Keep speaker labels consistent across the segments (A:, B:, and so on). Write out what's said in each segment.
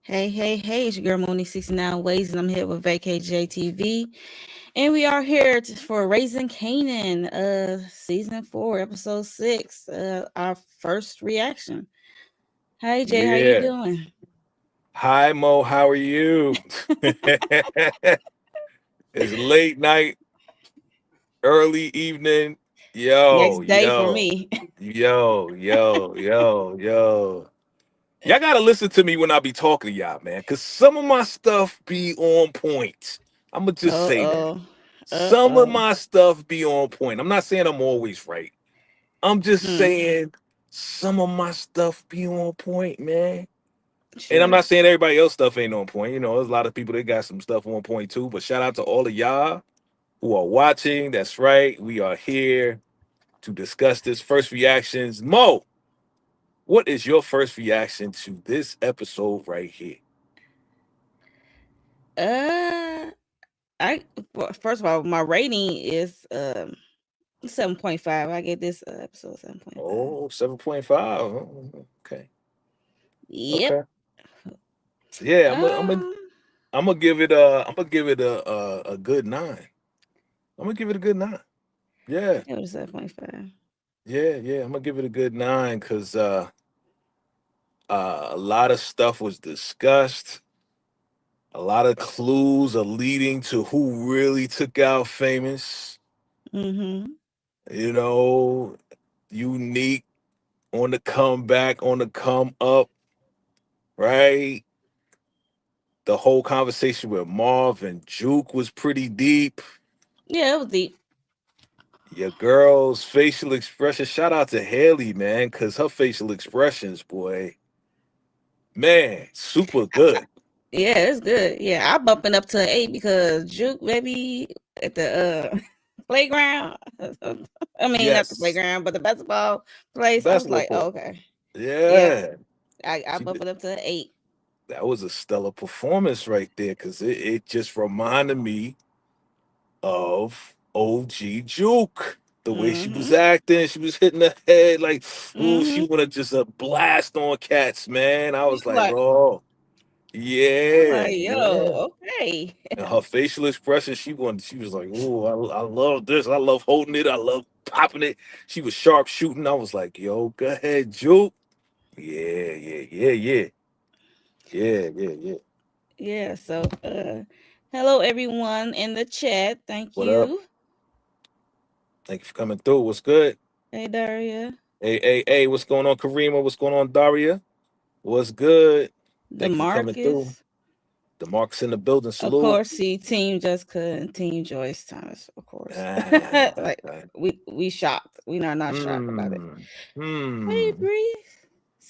A: Hey, it's your girl Moni 69 Ways, and I'm here with VACAY-JayTV. And we are here for Raising Kanan, season 4, episode 6, our first reaction. Hi Jay, how you
B: Yeah.
A: doing?
B: Hi, Mo. How are you? It's late night, early evening.
A: Next
B: Yo,
A: day for
B: yo,
A: me.
B: yo. Y'all gotta listen to me when I be talking to y'all, man, because some of my stuff be on point. I'm gonna just say that.
A: Uh-oh.
B: Some of
A: Uh-oh.
B: my stuff be on point. I'm not saying I'm always right. I'm just
A: Hmm.
B: saying some of my stuff be on point, man. And I'm
A: Sure.
B: not saying everybody else stuff ain't on point. You know, there's a lot of people that got some stuff on point too. But shout out to all of y'all who are watching. That's right. We are here to discuss this first reactions. Mo, what is your first reaction to this episode right here?
A: Uh well, first of all, my rating is 7.5. I get this episode 7.5.
B: Oh, 7.5. Oh, okay.
A: Yep.
B: Okay. Yeah,
A: Um
B: I'm gonna give it a good 9. I'm gonna give it a good 9. Yeah.
A: it was 7.5.
B: Yeah. I'm gonna give it a good 9 because a lot of stuff was discussed. A lot of clues are leading to who really took out famous.
A: Mm-hmm.
B: You know, unique on the comeback, on the come up, right? The whole conversation with Marv and Juke was pretty deep.
A: Yeah, it was deep.
B: Your girl's facial expression. Shout out to Haley, man, because her facial expressions, boy, man, super good.
A: Yeah, it's good. Yeah, I bumping up to an 8 because Juke maybe at the playground. I mean, not the
B: Yes,
A: playground, but the basketball place. I was
B: basketball
A: like, oh,
B: court.
A: okay. Yeah,
B: Yeah,
A: I
B: she
A: bump
B: did.
A: it up to an 8.
B: That was a stellar performance right there because it just reminded me of OG Juke. The way she was
A: Mm-hmm.
B: acting, she was hitting the head like, ooh, she
A: Mm-hmm.
B: wanted just a blast on cats, man. I
A: She
B: was
A: was
B: like,
A: like,
B: oh,
A: I'm
B: yeah,
A: like,
B: yeah.
A: yo, okay.
B: And her facial expression, she was like, ooh, I love this. I love holding it. I love popping it. She was sharp shooting. I was like, yo, go ahead, Juke. Yeah. Yeah.
A: Yeah, so hello everyone in the chat. Thank
B: What up?
A: you.
B: Thank you for coming through. What's good?
A: Hey Daria.
B: Hey, what's going on, Karima? What's going on, Daria? What's good? Thank you for coming through.
A: DeMarcus.
B: The Mark's in the building.
A: Of
B: Salute.
A: course, see Team Jessica and Team Joyce Thomas, of course.
B: Ah,
A: Like we shocked. We are not shocked about it.
B: hmm.
A: Hey
B: Hmm.
A: Bree.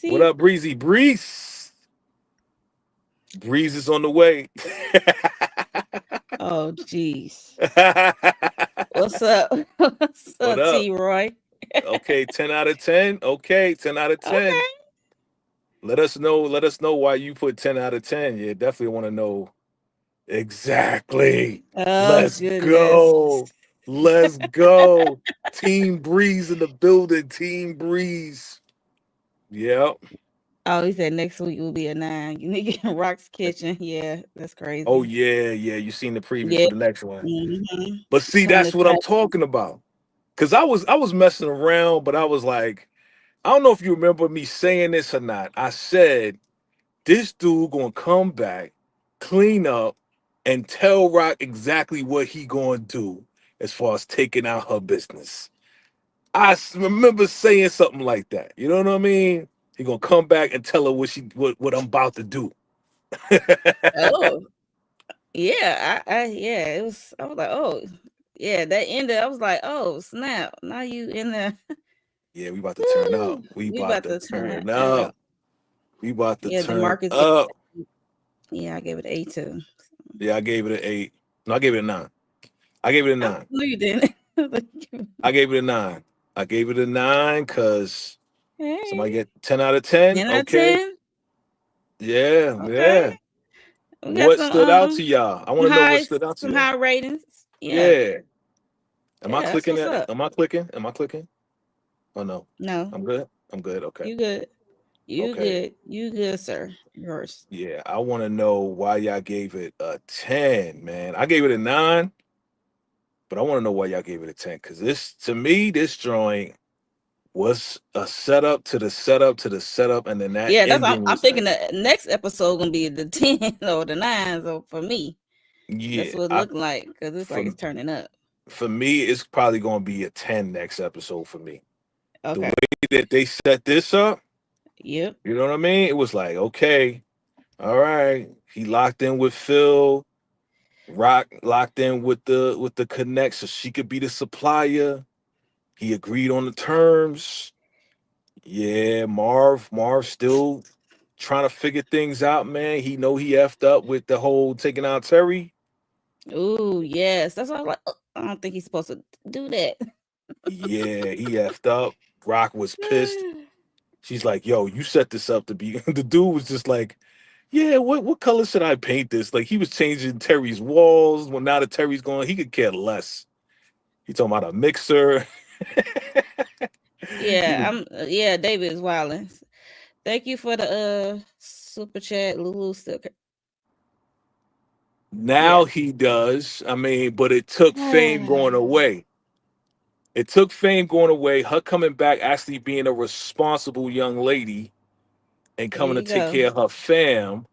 B: What
A: See?
B: up, Breezy? Breeze. Breeze is on the way.
A: Oh jeez. What's up? What's
B: What
A: up,
B: up?
A: T Roy?
B: Okay, 10 out of 10. Okay, 10 out of 10.
A: Okay.
B: Let us know why you put 10 out of 10. Yeah, definitely want to know. Exactly.
A: Oh
B: Let's
A: goodness.
B: go. Let's go. Team Breeze in the building. Team Breeze. Yep.
A: Oh, he said next week will be a 9. You need to get in Rock's kitchen. Yeah, that's
B: Oh
A: crazy.
B: yeah. You seen the preview
A: Yeah.
B: for the next one.
A: Mm-hmm.
B: But see,
A: Trying
B: that's
A: to
B: what I'm
A: tap.
B: talking about. Cause I was messing around, but I was like, I don't know if you remember me saying this or not. I said this dude gonna come back, clean up, and tell Rock exactly what he gonna do as far as taking out her business. Remember saying something like that. You know what I mean? He gonna come back and tell her what I'm about to do.
A: Oh, yeah. Yeah, it was I was like, oh, yeah, that ended. I was like, oh, snap. Now you in there.
B: Yeah, we about to turn up.
A: Woo,
B: We
A: we
B: about
A: about
B: to
A: to turn
B: turn
A: up.
B: up. We about to
A: Yeah,
B: turn
A: DeMarcus gave
B: up.
A: yeah, I gave it 8 too.
B: Yeah, I gave it an 8. No, I gave it a 9. I gave it a
A: I
B: 9.
A: knew you didn't.
B: I gave it a 9. I gave it a 9 because somebody
A: Hey,
B: get 10 out of 10.
A: 10 out of
B: Okay.
A: 10.
B: Yeah,
A: Okay.
B: yeah.
A: We got
B: What stood out to y'all? I want to know what stood out to
A: some
B: y'all.
A: high ratings. Yeah.
B: Yeah. Am I
A: Yeah, that's
B: clicking
A: what's
B: it?
A: up.
B: Am I clicking? Am I clicking? Oh no.
A: No,
B: I'm good. I'm good. Okay.
A: you good. You
B: Okay.
A: good. You good, sir. yours.
B: Yeah, I want to know why y'all gave it a 10, man. I gave it a 9, but I want to know why y'all gave it a 10 because this, to me, this joint was a setup to the setup to the setup, and then that
A: Yeah, that's
B: ending
A: I'm
B: was
A: thinking
B: like,
A: the next episode gonna be the 10 or the 9. So for me,
B: yeah,
A: that's what it looked like because it's like
B: for
A: it's turning up.
B: for me, it's probably going to be a 10 next episode for me. The
A: Okay.
B: way that they set this up,
A: Yep.
B: you know what I mean? It was like, okay, all right, he locked in with Phil. Rock locked in with the connect so she could be the supplier. He agreed on the terms. Yeah, Marv still trying to figure things out, man. He know he effed up with the whole taking out Terry.
A: Ooh, yes. That's why I'm like, I don't think he's supposed to do that.
B: Yeah, he effed up. Rock was pissed. She's like, yo, you set this up to be the dude was just like, yeah, what color should I paint this? Like he was changing Terry's walls. Well, now that Terry's gone, he could care less. He talking about a mixer. He
A: Yeah,
B: was
A: yeah, David is wilding. Thank you for the super chat, Lulu. Still,
B: now
A: yeah.
B: he does. I mean, but it took Fame going away. It took Fame going away, her coming back, actually being a responsible young lady and
A: There
B: coming to
A: you
B: take
A: go.
B: care of her fam.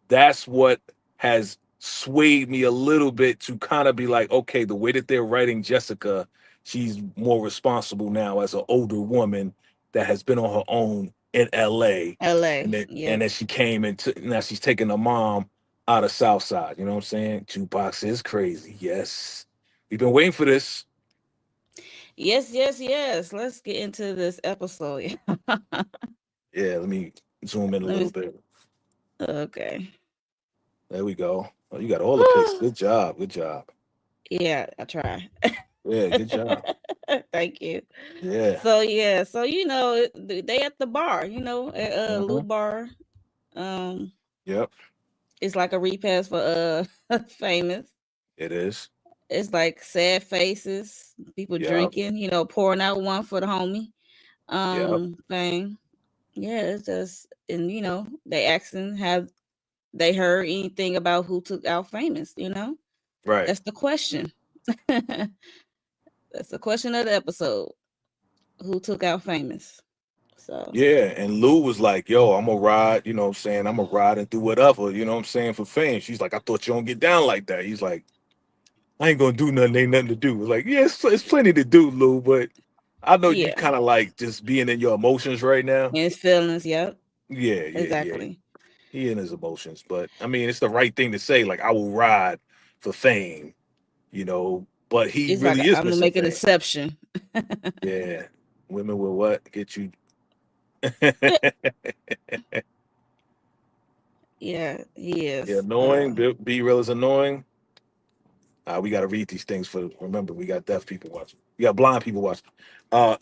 B: That's what has swayed me a little bit to kind of be like, okay, the way that they're writing Jessica, she's more responsible now as an older woman that has been on her own in LA.
A: LA.
B: And
A: Yep.
B: then she came into now she's taking her mom out of Southside. You know what I'm saying? Jukebox is crazy. Yes. We've been waiting for this.
A: Yes, yes, yes. Let's get into this episode.
B: Yeah, let me zoom in a
A: Let me.
B: little bit.
A: Okay.
B: There we go. Oh, you got all the picks. Good job. Good job.
A: Yeah, I try.
B: Yeah, good job.
A: Thank you.
B: Yeah.
A: So yeah, so they at the bar, at Lou
B: Uh-huh.
A: Bar. Um,
B: Yep.
A: it's like a repass for famous.
B: It is.
A: It's like sad faces, people
B: Yep.
A: drinking, pouring out one for the homie.
B: Yep.
A: Thing. Yeah, it's just and they asking have they heard anything about who took out famous.
B: Right.
A: That's the question. That's the question of the episode. Who took out famous? So
B: Yeah. And Lou was like, yo, I'm gonna ride, you know what I'm saying? I'm gonna ride and do whatever, you know what I'm saying, for fame. She's like, I thought you don't get down like that. He's like, I ain't gonna do nothing, ain't nothing to do. It's like, yeah, it's plenty to do, Lou, but I know you
A: yeah,
B: kind of like just being in your emotions right now.
A: and his feelings. Yep,
B: Yeah, yeah, yeah.
A: exactly.
B: He in his emotions, but I mean, it's the right thing to say. Like, I will ride for fame, you know. But he
A: It's like
B: really is
A: I'm gonna
B: missing
A: make an
B: fame.
A: exception.
B: Yeah, women will what get you.
A: Yeah, he
B: Yeah,
A: is.
B: annoying. Be real is annoying. We got to read these things for. Remember, we got deaf people watching. We got blind people watching. Uh,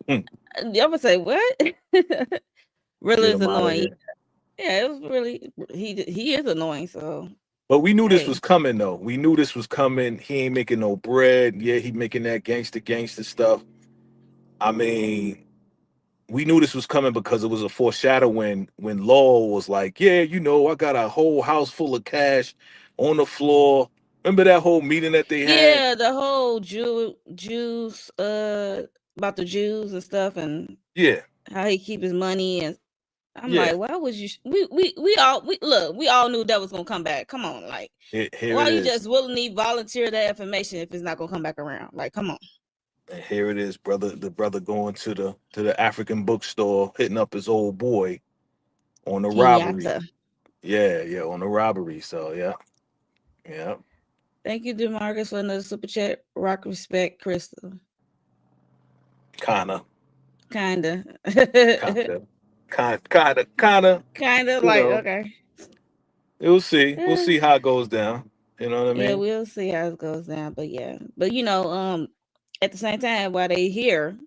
A: I'm gonna say what? Really
B: get
A: is
B: him out of
A: annoying.
B: here.
A: Yeah, it was really he is annoying. So
B: But we knew this
A: hey,
B: was coming, though. We knew this was coming. He ain't making no bread. Yeah, he making that gangster stuff. I mean, we knew this was coming because it was a foreshadowing when Lowell was like, "Yeah, I got a whole house full of cash on the floor." Remember that whole meeting that they had?
A: yeah, the whole Jews about the Jews and stuff and
B: Yeah,
A: how he keep his money and I'm
B: yeah.
A: like, why would you? We all knew that was gonna come back. Come on, like,
B: Here it
A: why you
B: is.
A: just willingly volunteer that information if it's not gonna come back around? Like, come on,
B: And here it is, brother. The brother going to the African bookstore, hitting up his old boy on the robbery.
A: Kenyatta.
B: Yeah, yeah, on the robbery. So yeah, yeah.
A: Thank you, Demarcus, for another super chat. Rock respect, Crystal.
B: Kinda,
A: Kinda,
B: kinda, kinda.
A: kinda
B: You
A: like
B: know,
A: okay.
B: we'll see. We'll
A: Eh,
B: see how it goes down. You know what I
A: yeah,
B: mean?
A: we'll see how it goes down. But yeah, but at the same time, while they here,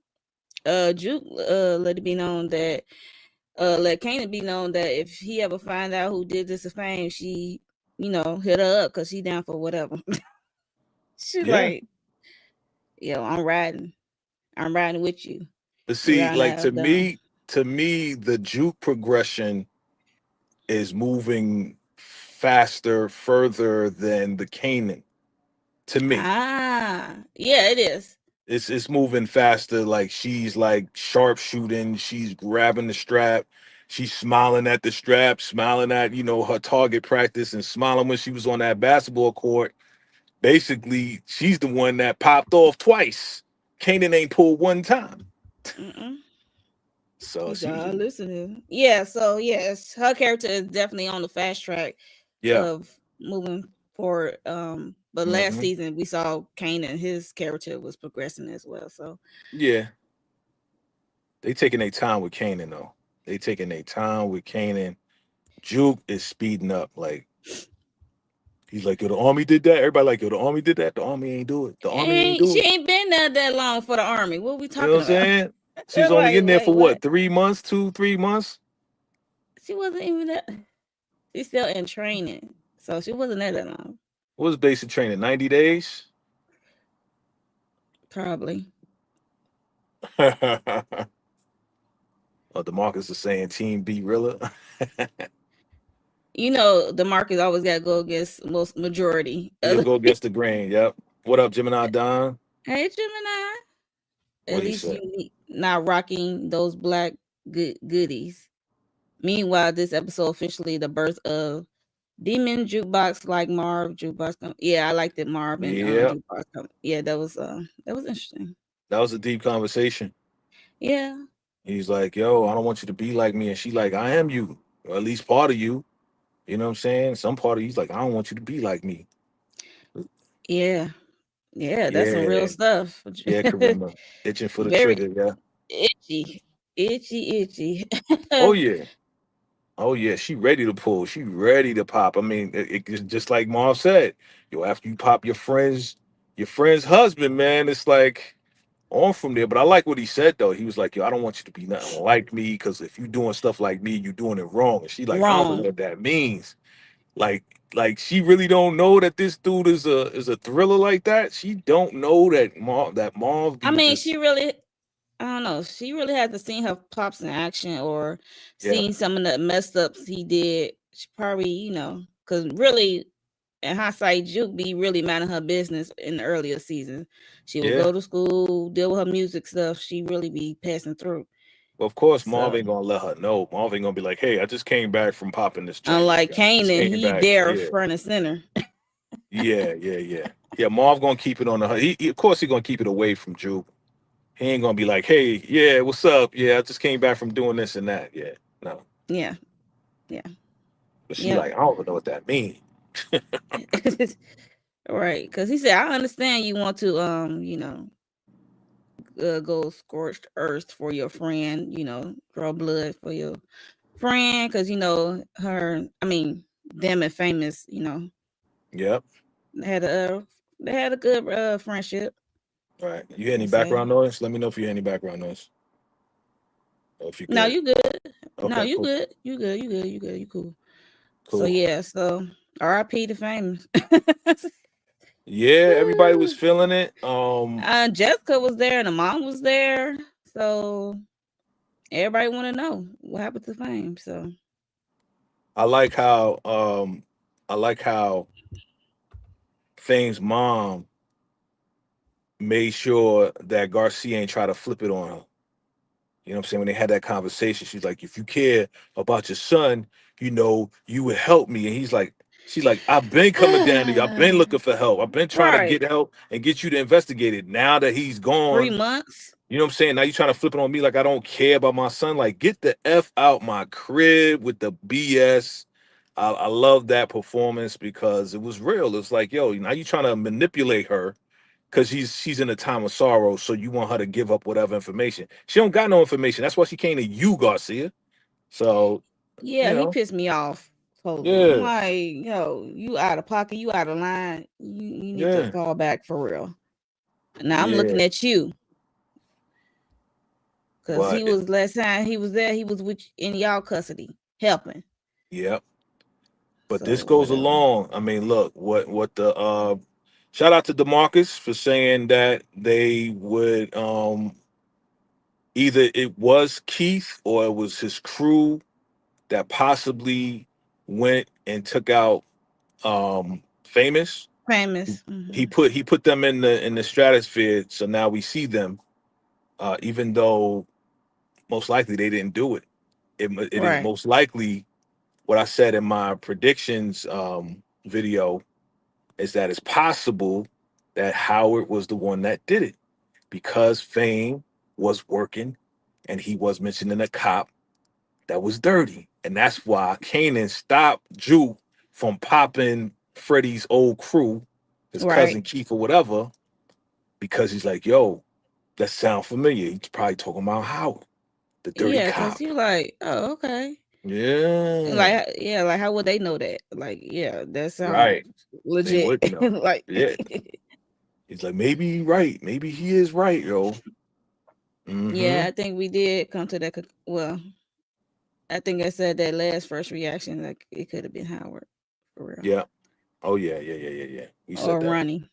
A: Juke let it be known that let Kanan be known that if he ever find out who did this to Fame, she, hit her up because she down for whatever. She
B: Yeah.
A: like, yo, I'm riding. I'm riding with you.
B: But
A: We
B: see,
A: are
B: like
A: not done.
B: to me, the juke progression is moving faster, further than the Kanan to me.
A: Yeah, it is.
B: It's moving faster. Like she's like sharpshooting. She's grabbing the strap. She's smiling at the strap, smiling at her target practice, and smiling when she was on that basketball court. Basically, she's the one that popped off twice. Kanan ain't pulled one time.
A: Mm-mm.
B: So
A: He
B: she's
A: said, "Listen to him." Yeah, so yes, her character is definitely on the fast track
B: yeah.
A: of moving forward. But last
B: Hmm.
A: season we saw Kane and his character was progressing as well. So
B: Yeah. They taking their time with Kanan though. They taking their time with Kanan. Juke is speeding up. Like he's like, yo, the army did that. Everybody like, yo, the army did that. The army ain't do it. The army ain't
A: and
B: do
A: she
B: it.
A: ain't been there that long for the army. What we
B: You know what
A: talking
B: I'm
A: about?
B: saying? She's
A: I'm
B: only
A: like,
B: in there
A: wait,
B: for
A: what?
B: what, 3 months, 2, 3 months?
A: She wasn't even there. She's still in training, so she wasn't there that long.
B: What was basic training? 90 days?
A: Probably.
B: Oh, DeMarcus is saying Team B Rilla.
A: You know, the market always got to go against most majority.
B: He'll go against the grain. Yep. What up, Gemini Don?
A: Hey, Gemini. At
B: What he
A: least
B: said?
A: you not rocking those black goodies. Meanwhile, this episode officially the birth of Demon Jukebox like Marv Jukebox. Yeah, I liked it. Marv and
B: Yeah.
A: Jukebox. Yeah, that was interesting.
B: That was a deep conversation.
A: Yeah,
B: He's like, yo, I don't want you to be like me. And she like, I am you. Or at least part of you. You know what I'm saying? Some part of you's like, I don't want you to be like me.
A: yeah, yeah. That's some real
B: Yeah.
A: stuff.
B: Yeah, Karima. Itching for the
A: Very
B: trigger, yeah.
A: itchy, itchy.
B: Oh yeah. Oh yeah. She ready to pull. She ready to pop. I mean, it's just like Marv said. Yo, after you pop your friend's husband, man, it's like on from there. But I like what he said though. He was like, yo, I don't want you to be nothing like me, because if you doing stuff like me, you doing it wrong. And she like, I don't know
A: Wrong.
B: what that means. Like she really don't know that this dude is a thriller like that. She don't know that Marv
A: I
B: be
A: mean,
B: just
A: she really. I don't know. She really had to seen her pops in action or
B: yeah,
A: seen some of the messed ups he did. She probably, because really, in hindsight, Juke be really minding her business in the earlier season. She would
B: yeah.
A: go to school, deal with her music stuff. She really be passing through.
B: Well, of course, Marv
A: So,
B: ain't gonna let her know. Marv ain't gonna be like, hey, I just came back from popping this joint.
A: unlike
B: Like I just
A: Kanan,
B: came
A: he
B: back.
A: there
B: Yeah.
A: front and center.
B: Yeah, yeah, yeah. Yeah, Marv gonna keep it on the of course he gonna keep it away from Juke. He ain't gonna be like, hey, yeah, what's up? Yeah, I just came back from doing this and that. Yeah. No.
A: Yeah, yeah,
B: But she
A: yep.
B: like, I don't even know what that means.
A: Right, because he said, "I understand you want to, go scorched earth for your friend, draw blood for your friend, because her. I mean, them and famous,
B: Yep.
A: they had a they had a good friendship.
B: All right. You hear any
A: They say,
B: background noise? Let me know if you hear any background noise. Or if you're
A: "No,
B: good.
A: you good. No,
B: Okay,
A: you
B: cool.
A: good. You good. You good. You good. You cool." So
B: Cool.
A: yeah, so R.I.P. to famous.
B: Yeah, everybody was feeling it.
A: Jessica was there and the mom was there, so everybody want to know what happened to fame. So
B: I like how I like how Fame's mom made sure that Garcia ain't try to flip it on her. You know what I'm saying? When they had that conversation, she's like, if you care about your son, you would help me. And she's like, I've been coming down to you. I've been looking for help. I've been trying to
A: right,
B: get help and get you to investigate it. Now that he's gone,
A: 3 months.
B: you know what I'm saying? Now you trying to flip it on me like I don't care about my son. Like, get the F out my crib with the BS. I love that performance because it was real. It's like, yo, now you trying to manipulate her because she's in a time of sorrow, so you want her to give up whatever information. She don't got no information. That's why she came to you, Garcia. So,
A: Yeah,
B: you
A: he
B: know,
A: pissed me off. Totally. I'm
B: yeah,
A: like, you out of pocket, you out of line. You need to
B: yeah.
A: fall back for real. Now I'm
B: Yeah.
A: looking at you because he
B: But
A: was last time he was there. He was with in y'all custody helping.
B: yeah. But this
A: So
B: goes
A: whatever.
B: along. I mean, look, what the shout out to DeMarcus for saying that they would either it was Keith or it was his crew that possibly went and took out Famous.
A: Famous.
B: He put them in the stratosphere, so now we see them, even though most likely they didn't do it. It is
A: Right.
B: most likely what I said in my predictions video is that it's possible that Howard was the one that did it because Fame was working and he was mentioning a cop that was dirty. And that's why Kanan stopped Juke from popping Freddie's old crew, his cousin
A: Right.
B: Keith or whatever, because he's like, yo, that sound familiar. He's probably talking about Howard, the dirty
A: Yeah, because
B: cop.
A: you like, oh, okay.
B: Yeah.
A: Like, yeah, like how would they know that? Like, yeah, that sounds
B: Right. They
A: legit.
B: would know.
A: Like,
B: Yeah. He's like, maybe he right. Maybe he is right, yo.
A: yeah,
B: Mm-hmm.
A: I think we did come to that. Well, I think I said that last first reaction, like it could have been Howard, for real,
B: Yeah. Oh yeah. We said
A: or
B: that.
A: Ronnie,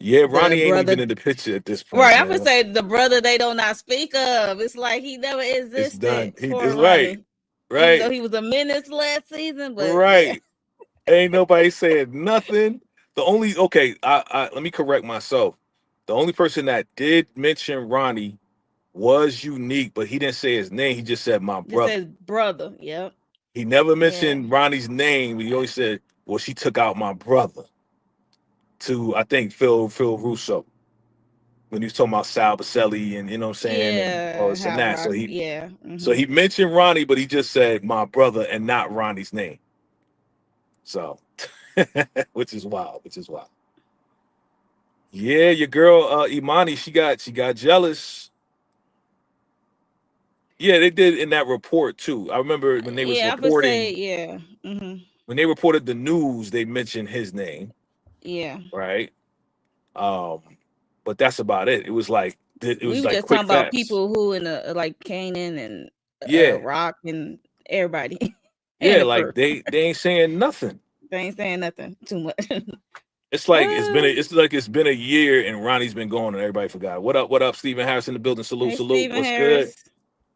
B: Yeah,
A: the
B: Ronnie ain't
A: brother.
B: even in the picture at this point,
A: Right, I'm gonna
B: man.
A: say the brother they do not speak of. It's like he never
B: It's
A: existed
B: done. He is
A: for
B: right.
A: Ronnie, even though
B: Right.
A: he was a menace last season. But yeah,
B: Right. Ain't nobody saying nothing. The only okay, I let me correct myself. The only person that did mention Ronnie was Unique, but he didn't say his name. He just said my
A: this
B: brother.
A: says brother. Yep.
B: He never
A: Yeah.
B: mentioned Ronnie's name. He always said, "Well, she took out my brother." To I think Phil Russo when he was talking about Sal Baselli and you know what I'm saying and all
A: Yeah.
B: this and
A: How
B: that.
A: rock? Yeah.
B: So he mentioned Ronnie, but he just said my brother and not Ronnie's name. So, which is wild. Which is wild. Yeah, your girl Imani, she got jealous. Yeah, they did in that report too. I remember when they was
A: Yeah. I would say
B: reporting
A: yeah.
B: when they reported the news, they mentioned his name,
A: Yeah.
B: right? Um, but that's about it. It
A: We
B: was
A: were
B: like
A: just
B: quick
A: talking about
B: facts.
A: people who in the like Kanan and
B: Yeah,
A: Rock and everybody and
B: yeah,
A: the crew.
B: like they ain't saying nothing.
A: They ain't saying nothing too much.
B: It's like
A: Uh,
B: it's been a year and Ronnie's been gone and everybody forgot. What up, Stephen Harris in the building? Salute,
A: hey,
B: salute.
A: Stephen
B: What's good?
A: Harris.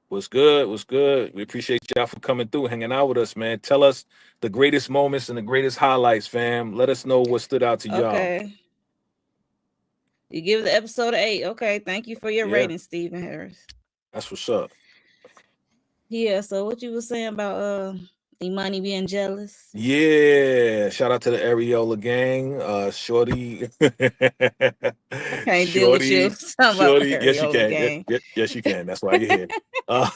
B: What's good? What's good? We appreciate y'all for coming through, hanging out with us, man. Tell us the greatest moments and the greatest highlights, fam. Let us know what stood out to y'all.
A: Okay. You give the episode an 8. Okay. Thank you for your
B: Yeah,
A: rating, Stephen Harris.
B: that's what's up.
A: Yeah. So what you were saying about Imani being jealous?
B: Yeah, shout out to the Areola gang. Shorty,
A: I can't deal with you.
B: Shorty,
A: Talking about
B: Shorty. Yes, you
A: Ariola
B: can. Yes,
A: gang.
B: yes, yes, you can. That's why you're here. Uh,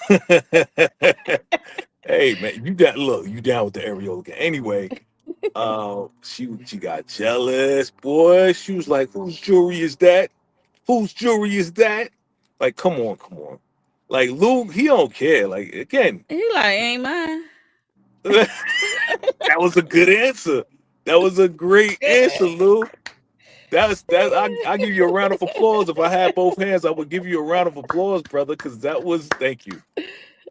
B: hey, man, you down with the Areola gang. Anyway, she got jealous, boy. She was like, "Whose jewelry is that? Whose jewelry is that?" Like, come on, come on. Like Luke, he don't care. Like again,
A: He like ain't mine.
B: that was a good answer. That was a great answer, Lou. That. I give you a round of applause. If I had both hands, I would give you a round of applause, brother, because that was thank you.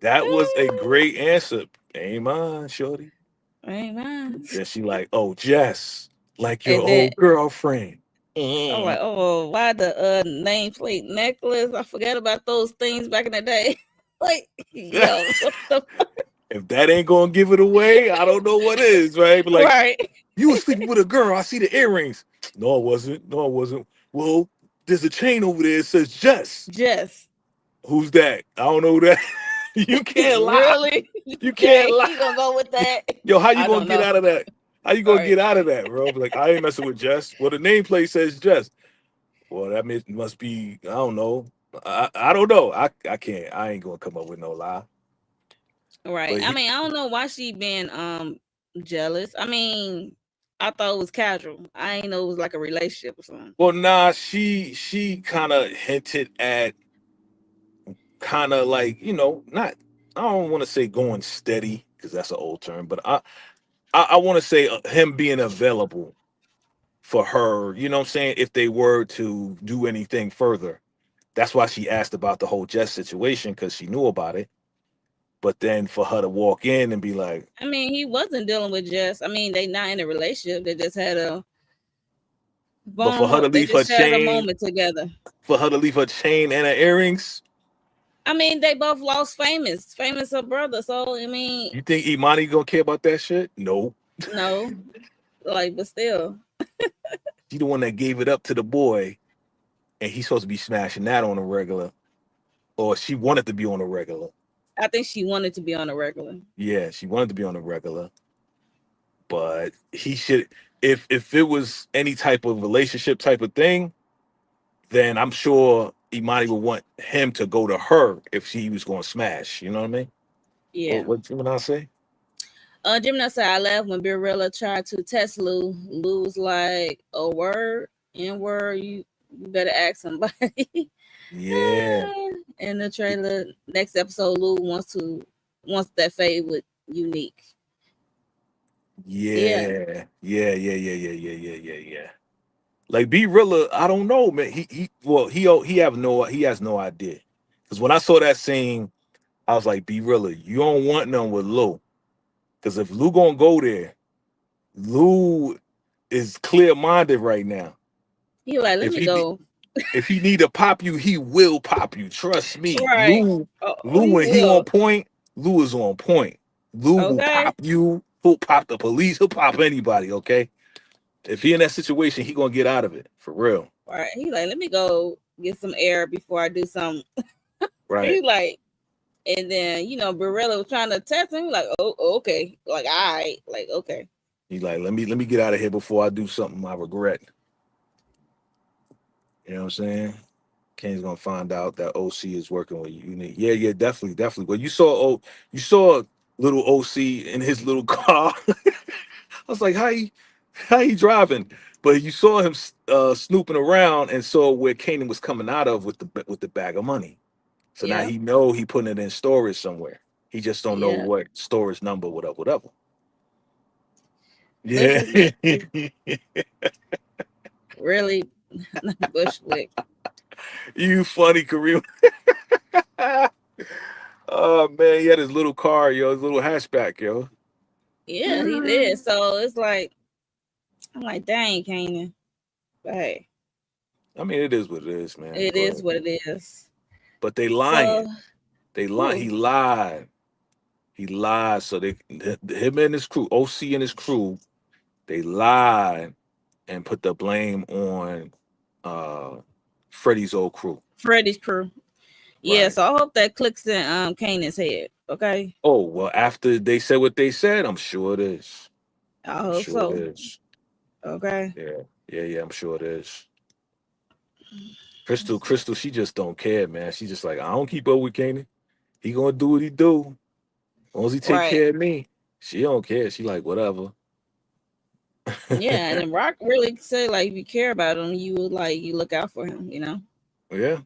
B: That was a great answer. Ain't mine, shorty.
A: Ain't mine.
B: Then she like, oh Jess, like your
A: And then
B: old girlfriend.
A: I'm like,
B: Mm.
A: oh, why the nameplate necklace? I forgot about those things back in the day. Like, yo, what the
B: If that ain't gonna give it away, I don't know what is, right? But like,
A: right?
B: you was sleeping with a girl. I see the earrings. No, I wasn't. No, I wasn't. Well, there's a chain over there. It says Jess.
A: Just
B: Who's that? I don't know who that. You can't lie.
A: really?
B: You can't
A: Dang,
B: lie.
A: you gonna go with that?
B: Yo, how you
A: I
B: gonna
A: don't
B: get
A: know.
B: out of that? How you
A: All
B: gonna
A: right.
B: get out of that, bro? Like, I ain't messing with Jess. Well, the nameplate says Jess. Well, that must be. I don't know. I don't know. I can't. I ain't gonna come up with no lie.
A: Right.
B: But
A: I mean, I don't know why she been jealous. I mean, I thought it was casual. I ain't know it was like a relationship or something.
B: well, nah. She kind of hinted at kind of like not. I don't want to say going steady because that's an old term, but I want to say him being available for her, you know what I'm saying, if they were to do anything further. That's why she asked about the whole Jess situation because she knew about it. But then for her to walk in and be like,
A: I mean, he wasn't dealing with Jess. I mean, they not in a relationship. They just had a
B: but for her to
A: They
B: leave her
A: just shared a
B: chain,
A: moment together.
B: for her to leave her chain and her earrings,
A: I mean, they both lost famous her brother. So I mean,
B: You think Imani gonna care about that shit? No.
A: no, like, but still,
B: She the one that gave it up to the boy, and he's supposed to be smashing that on a regular, or she wanted to be on a regular.
A: I think she wanted to be on a regular.
B: Yeah, she wanted to be on a regular, but he should. If it was any type of relationship type of thing, then I'm sure Imani would want him to go to her if she was going to smash. You know what I mean?
A: Yeah.
B: What Gemini say?
A: Gemini said I laughed when Birilla tried to test Lou. Lou was like, "A word, N word. You better ask somebody."
B: Yeah,
A: In the trailer, next episode, Lou wants that fade with Unique. Yeah,
B: yeah. Like B Rilla, I don't know, man. He has no idea. Because when I saw that scene, I was like, B Rilla, you don't want none with Lou. Because if Lou gonna go there, Lou is clear minded right now.
A: he like, let
B: If
A: me
B: he
A: go.
B: if he need to pop you, he will pop you. Trust me.
A: Right. Oh,
B: Lou
A: he
B: when he on
A: will.
B: point, Lou is on point. Lou will
A: Okay.
B: pop you. He'll pop the police. He'll pop anybody. Okay. If he in that situation, he gonna get out of it for real.
A: Right. He like, let me go get some air before I do something.
B: Right.
A: He like, and then Barella was trying to test him. Like, oh, okay, like, all right, like, okay.
B: He's like, let me get out of here before I do something I regret. You know what I'm saying? Kane's gonna find out that OC is working with Unique. Yeah, definitely. But you saw little OC in his little car. I was like, how he driving? But you saw him snooping around and saw where Kanan was coming out of with the bag of money. So now
A: Yeah,
B: he know he putting it in storage somewhere. He just don't know
A: yeah.
B: what storage number, whatever.
A: Look
B: Yeah.
A: at this, really Bushwick.
B: You funny, Kareem. Oh man, he had his little car, yo, his little hatchback, yo.
A: Yeah, he did. So it's like, I'm like, dang, Kanan. But hey,
B: I mean, it is what it is, man.
A: it is what it is.
B: But they
A: So
B: lying. They lie.
A: who?
B: He lied. He lied. So him and his crew, OC and his crew, they lied and put the blame on uh Freddie's old crew.
A: Freddie's crew. Yeah,
B: Right.
A: so I hope that clicks in Kanan's head. Okay.
B: Oh well, after they said what they said, I'm sure it is.
A: I
B: I'm
A: hope
B: sure it
A: so.
B: is.
A: Okay.
B: Yeah. I'm sure it is. Crystal, she just don't care, man. She just like, I don't keep up with Kanan. He gonna do what he do. As long as he take
A: Right.
B: care of me, she don't care. She like whatever.
A: Yeah, and then Rock really said, like, if you care about him, you would, like, you look out for him,
B: Yeah.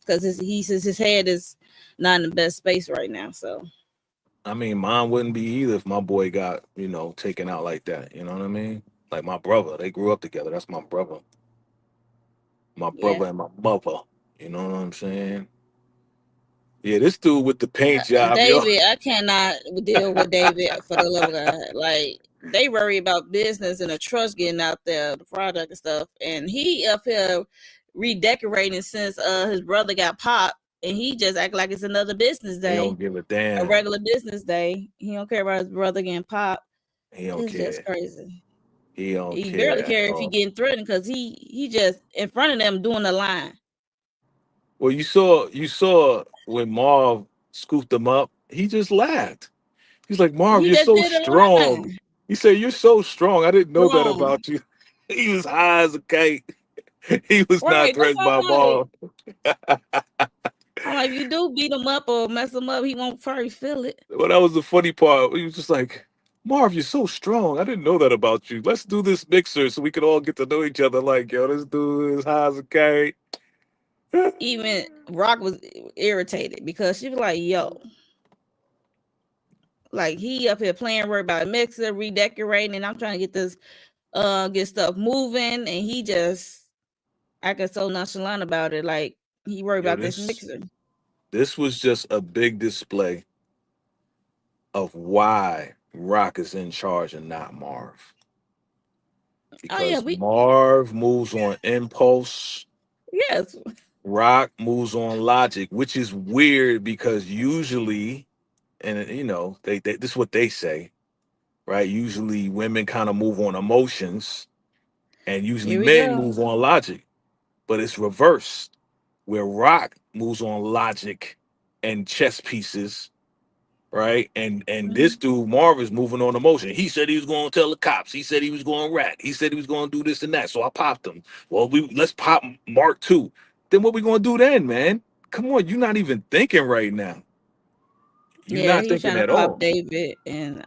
A: because he says his head is not in the best space right now. So
B: I mean, mine wouldn't be either if my boy got, taken out like that. You know what I mean? Like my brother, they grew up together. That's my brother. My
A: yeah,
B: brother and my mother. You know what I'm saying? Yeah, this dude with the paint job, yo.
A: David, I cannot deal with David for the love of God. Like, they worry about business and the trust getting out there, the product and stuff, and he up here redecorating since his brother got popped, and he just act like it's another business
B: He
A: day,
B: don't give a
A: a
B: damn.
A: regular business day. He don't care about his brother getting popped.
B: He don't
A: It's just
B: care.
A: crazy.
B: He don't
A: He barely
B: care at
A: care if he
B: all.
A: getting threatened because he just in front of them doing the line.
B: Well, you saw when Marv scooped him up, he just laughed. He's like, Marv,
A: He
B: you're
A: just
B: so
A: did the
B: strong.
A: line.
B: He said, you're so strong. I didn't know that
A: Strong.
B: about you. He was high as a kite. He was not
A: Right. That's
B: threatened
A: how
B: by
A: I'm like.
B: Marv.
A: I'm like, if you do beat him up or mess him up, he won't probably feel it.
B: Well, that was the funny part. He was just like, Marv, you're so strong. I didn't know that about you. Let's do this mixer so we can all get to know each other. Like, yo, this dude is high as a kite.
A: Even Rock was irritated because she was like, yo, like, he up here playing, worried about a mixer, redecorating, and I'm trying to get stuff moving, and he just acting so nonchalant about it. Like, he worried
B: Yo,
A: about this
B: this
A: mixer.
B: this was just a big display of why Rock is in charge and not Marv.
A: Oh yeah,
B: Because Marv moves on impulse.
A: yes.
B: Rock moves on logic, which is weird because usually, and they this is what they say, right? Usually women kind of move on emotions, and usually
A: Here we
B: men
A: go.
B: move on logic, but it's reversed, where Rock moves on logic and chess pieces, right? And this
A: Mhm.
B: dude Marv is moving on emotion. He said he was going to tell the cops. He said he was going to rat. He said he was going to do this and that. So I popped him. Well, let's pop Mark too. Then what we going to do then, man? Come on, you're not even thinking right now. You're
A: Yeah,
B: not
A: he was
B: thinking
A: trying to
B: at
A: pop
B: all.
A: David, and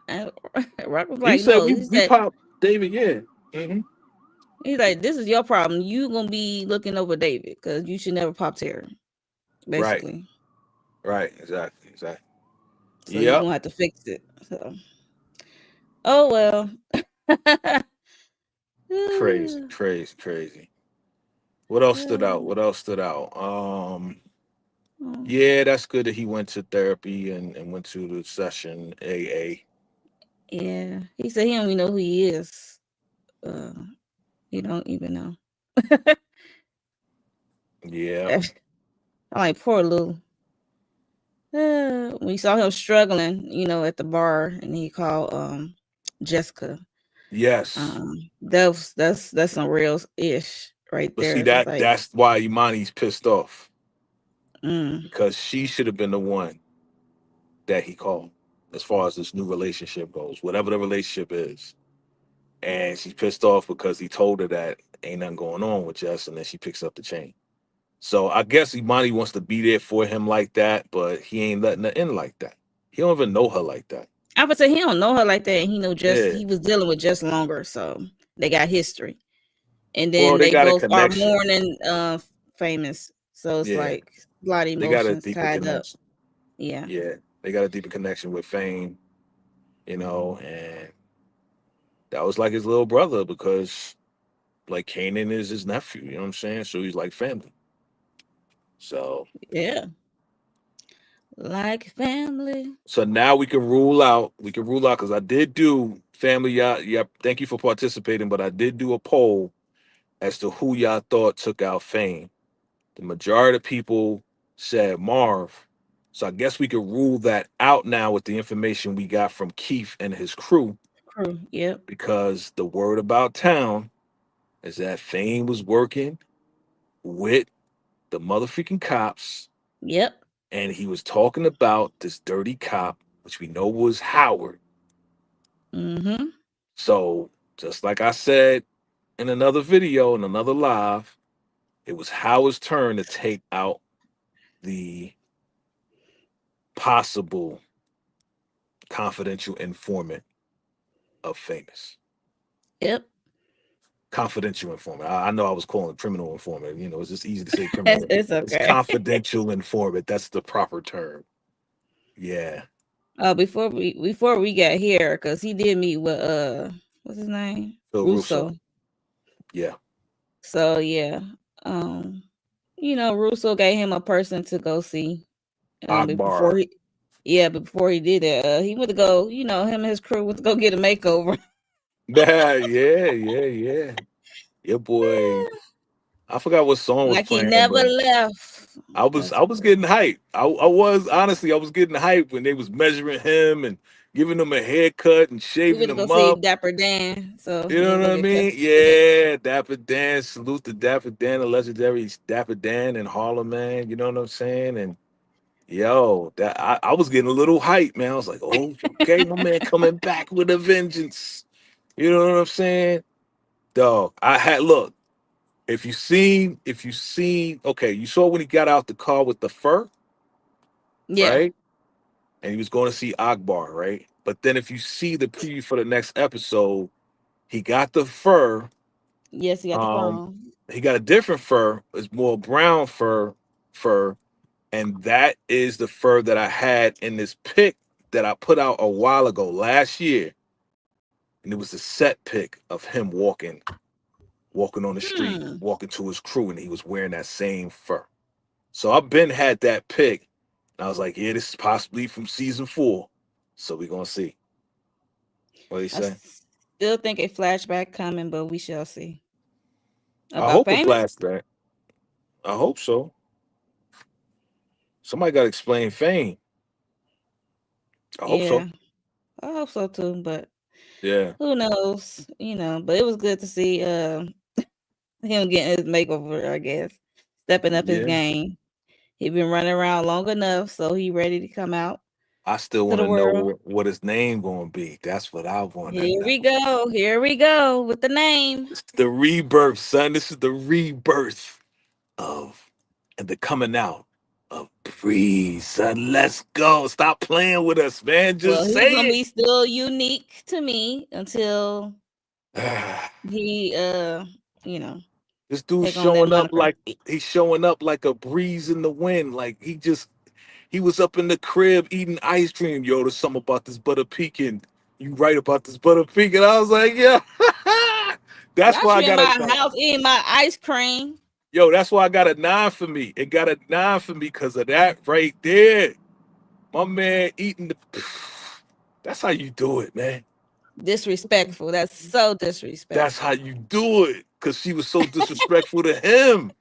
A: Rock was
B: He
A: like,
B: said
A: "No."
B: we
A: He
B: we
A: said,
B: popped David. Yeah.
A: "He's like, this is your problem. You gonna be looking over David because you should never pop Terry,
B: Right.
A: basically.
B: Right. Exactly. Exactly.
A: So you
B: Yep.
A: gonna have to fix it." So, oh well.
B: Crazy. Crazy. Crazy. What else stood out? What else stood out? Yeah, that's good that he went to therapy and went to the session AA.
A: Yeah, he said he don't even know who he is. Uh, he don't even know.
B: Yeah.
A: I'm like, poor Lou. We saw him struggling, at the bar, and he called Jessica.
B: Yes.
A: That's some real ish right
B: But
A: there.
B: see
A: It's
B: that
A: like,
B: that's why Imani's pissed off
A: mm,
B: because she should have been the one that he called as far as this new relationship goes, whatever the relationship is. And she's pissed off because he told her that ain't nothing going on with Jess, and then she picks up the chain. So I guess Imani wants to be there for him like that, but he ain't letting her in like that. He don't even know her like that.
A: I would say he don't know her like that, and
B: Yeah.
A: he was dealing with Jess longer, so they got history. And
B: Well,
A: then
B: they
A: they
B: got a
A: both are
B: connection.
A: mourning famous, so it's
B: Yeah.
A: like a lot of
B: They got a
A: emotions
B: deeper
A: tied up.
B: connection.
A: Yeah,
B: Yeah. They got a deeper connection with Fame, and that was like his little brother because like Kanan is his nephew, you know what I'm saying? So he's like family. So
A: yeah, like family.
B: now we can rule out because I did do family y'all. Yeah, thank you for participating, but I did do a poll as to who y'all thought took out Fame. The majority of people said Marv. So I guess we could rule that out now with the information we got from Keith and his crew,
A: Crew. Yep,
B: because the word about town is that Fame was working with the motherfucking cops,
A: yep.
B: and he was talking about this dirty cop, which we know was Howard.
A: Mm-hmm.
B: So, just like I said in another video, in another live, it was Howard's turn to take out the possible confidential informant of Famous.
A: Yep.
B: Confidential informant. I know I was calling it criminal informant. It's just easy to say
A: It's,
B: criminal.
A: it's
B: It's
A: okay.
B: confidential informant. That's the proper term. Yeah.
A: Before we got here, because he did meet with what's his name,
B: Phil Russo.
A: Russo.
B: Yeah.
A: So yeah, um, Russo gave him a person to go see. Before
B: Akbar.
A: he, yeah, but before he did it, he went to go. Him and his crew went to go get a makeover.
B: Yeah, yeah, yeah, yeah. Yeah, boy. I forgot what song was
A: Like he
B: playing,
A: never
B: but
A: left.
B: I was
A: That's
B: I was getting hyped. I was honestly I was getting hyped when they was measuring him and giving him a haircut and
A: we
B: shaving
A: went to go
B: him
A: see
B: up.
A: Dapper Dan, so
B: You
A: he
B: know
A: didn't
B: what
A: go
B: I
A: get cut
B: mean?
A: in the head.
B: Yeah, Dapper Dan. Salute to Dapper Dan, the legendary Dapper Dan in Harlem, man. You know what I'm saying? And yo, that I was getting a little hype, man. I was like, oh, okay, my man coming back with a vengeance. You know what I'm saying? Dog, I had look. If you seen, okay, you saw when he got out the car with the fur,
A: Yeah.
B: right? And he was going to see Akbar, right? But then if you see the preview for the next episode, he got the fur.
A: Yes, he got the fur
B: Um,
A: on.
B: he got a different fur. It's more brown fur, and that is the fur that I had in this pic that I put out a while ago last year, and it was a set pic of him walking on the street,
A: Hmm.
B: walking to his crew, and he was wearing that same fur. So I've been had that pic, and I was like, yeah, this is possibly from season 4. So we're gonna see. What do you
A: I
B: say?
A: still think a flashback coming, but we shall see.
B: I
A: About
B: hope a
A: famous?
B: flashback. I hope so. Somebody got to explain Fame. I hope so.
A: Yeah, I hope so too. But
B: Yeah.
A: who knows? But it was good to see him getting his makeover. I guess stepping up his
B: Yeah.
A: game. He been running around long enough, so he ready to come out
B: I still
A: to
B: want
A: the
B: to know
A: world.
B: what his name going to be. That's what I want to
A: Here
B: know.
A: we go. Here we go with the name.
B: It's the rebirth, son. This is the rebirth of and the coming out of Breeze, son. Let's go. Stop playing with us, man.
A: Well,
B: Just
A: he's gonna
B: say
A: be still unique to me until
B: it.
A: he you know,
B: This dude's
A: take on that
B: showing up
A: moniker.
B: like he's showing up like a breeze in the wind. Like he was up in the crib eating ice cream. Yo, there's something about this butter pecan. You right about this butter pecan. I was like, yeah. That's
A: Not
B: why
A: you
B: I
A: in
B: got a
A: my
B: nine.
A: house eating my ice cream.
B: Yo, that's why I got a nine for me. It got a nine for me because of that right there. My man eating the. That's how you do it, man.
A: Disrespectful. That's so
B: That's how
A: disrespectful.
B: you do it. Cause she was so disrespectful to him,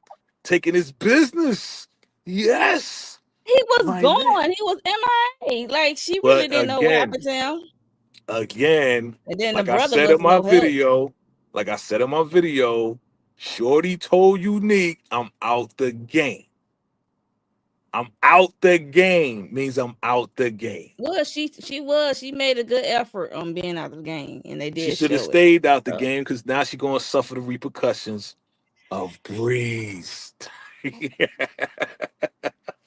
B: taking his business. Yes,
A: He was
B: my man.
A: gone. He was MIA. Like she really
B: But
A: didn't know what happened to him.
B: again,
A: And then the
B: like I
A: brother
B: said in
A: was
B: my
A: no help.
B: video, like I said in my video, Shorty told Unique, I'm out the game. I'm out the game means I'm out the game.
A: Well, she made a good effort on being out of the game, and they
B: She
A: did
B: should have
A: show it.
B: stayed out the
A: So,
B: game because now she's gonna suffer the repercussions of Breeze.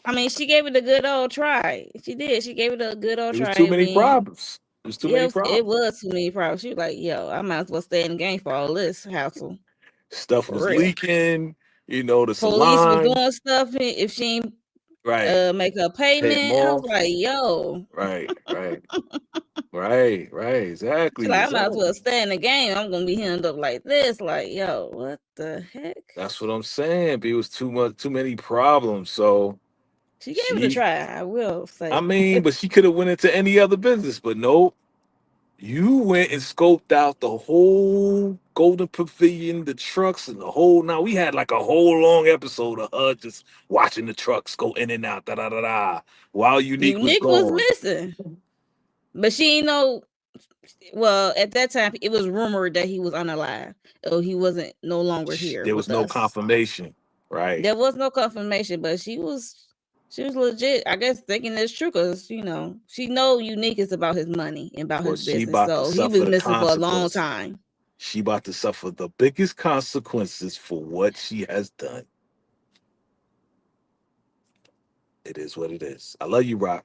A: I mean, she gave it a good old try. She did. She gave it a good old
B: It was
A: try
B: too
A: and
B: many
A: win.
B: problems. It was too
A: Yeah,
B: many
A: it
B: problems.
A: was too many problems. She was like, "Yo, I might as well stay in the game for all this hassle
B: Stuff
A: for
B: was
A: real."
B: leaking. You know, the
A: Police was
B: salon.
A: doing stuff if she ain't
B: Right.
A: make a
B: Pay him
A: payment. I was
B: off.
A: like, "Yo,"
B: Right. Right. Right. Right.
A: she's
B: Exactly.
A: like, "I might as well
B: Exactly.
A: stay in the game. I'm gonna be hemmed up like this." Like, yo, what the heck?
B: That's what I'm saying. But it was too many problems. So
A: She gave it a
B: she,
A: try. I will
B: I
A: say.
B: mean, but she could have went into any other business. But nope. You went and scoped out the whole Golden Pavilion, the trucks, and the whole. Now we had like a whole long episode of her just watching the trucks go in and out, da da da da, while Unique was
A: Unique was
B: gone.
A: missing, but she ain't know. Well, at that time, it was rumored that he was unalive. Oh, he wasn't no longer here
B: There was
A: with
B: no
A: us.
B: confirmation, right?
A: There was no confirmation, but she was legit. I guess thinking it's true because she know Unique is about his money and about
B: Well,
A: his
B: she
A: business.
B: about to
A: So he
B: suffer
A: was
B: the
A: missing for a long
B: consequences.
A: time.
B: She about to suffer the biggest consequences for what she has done. It is what it is. I love you, Rock.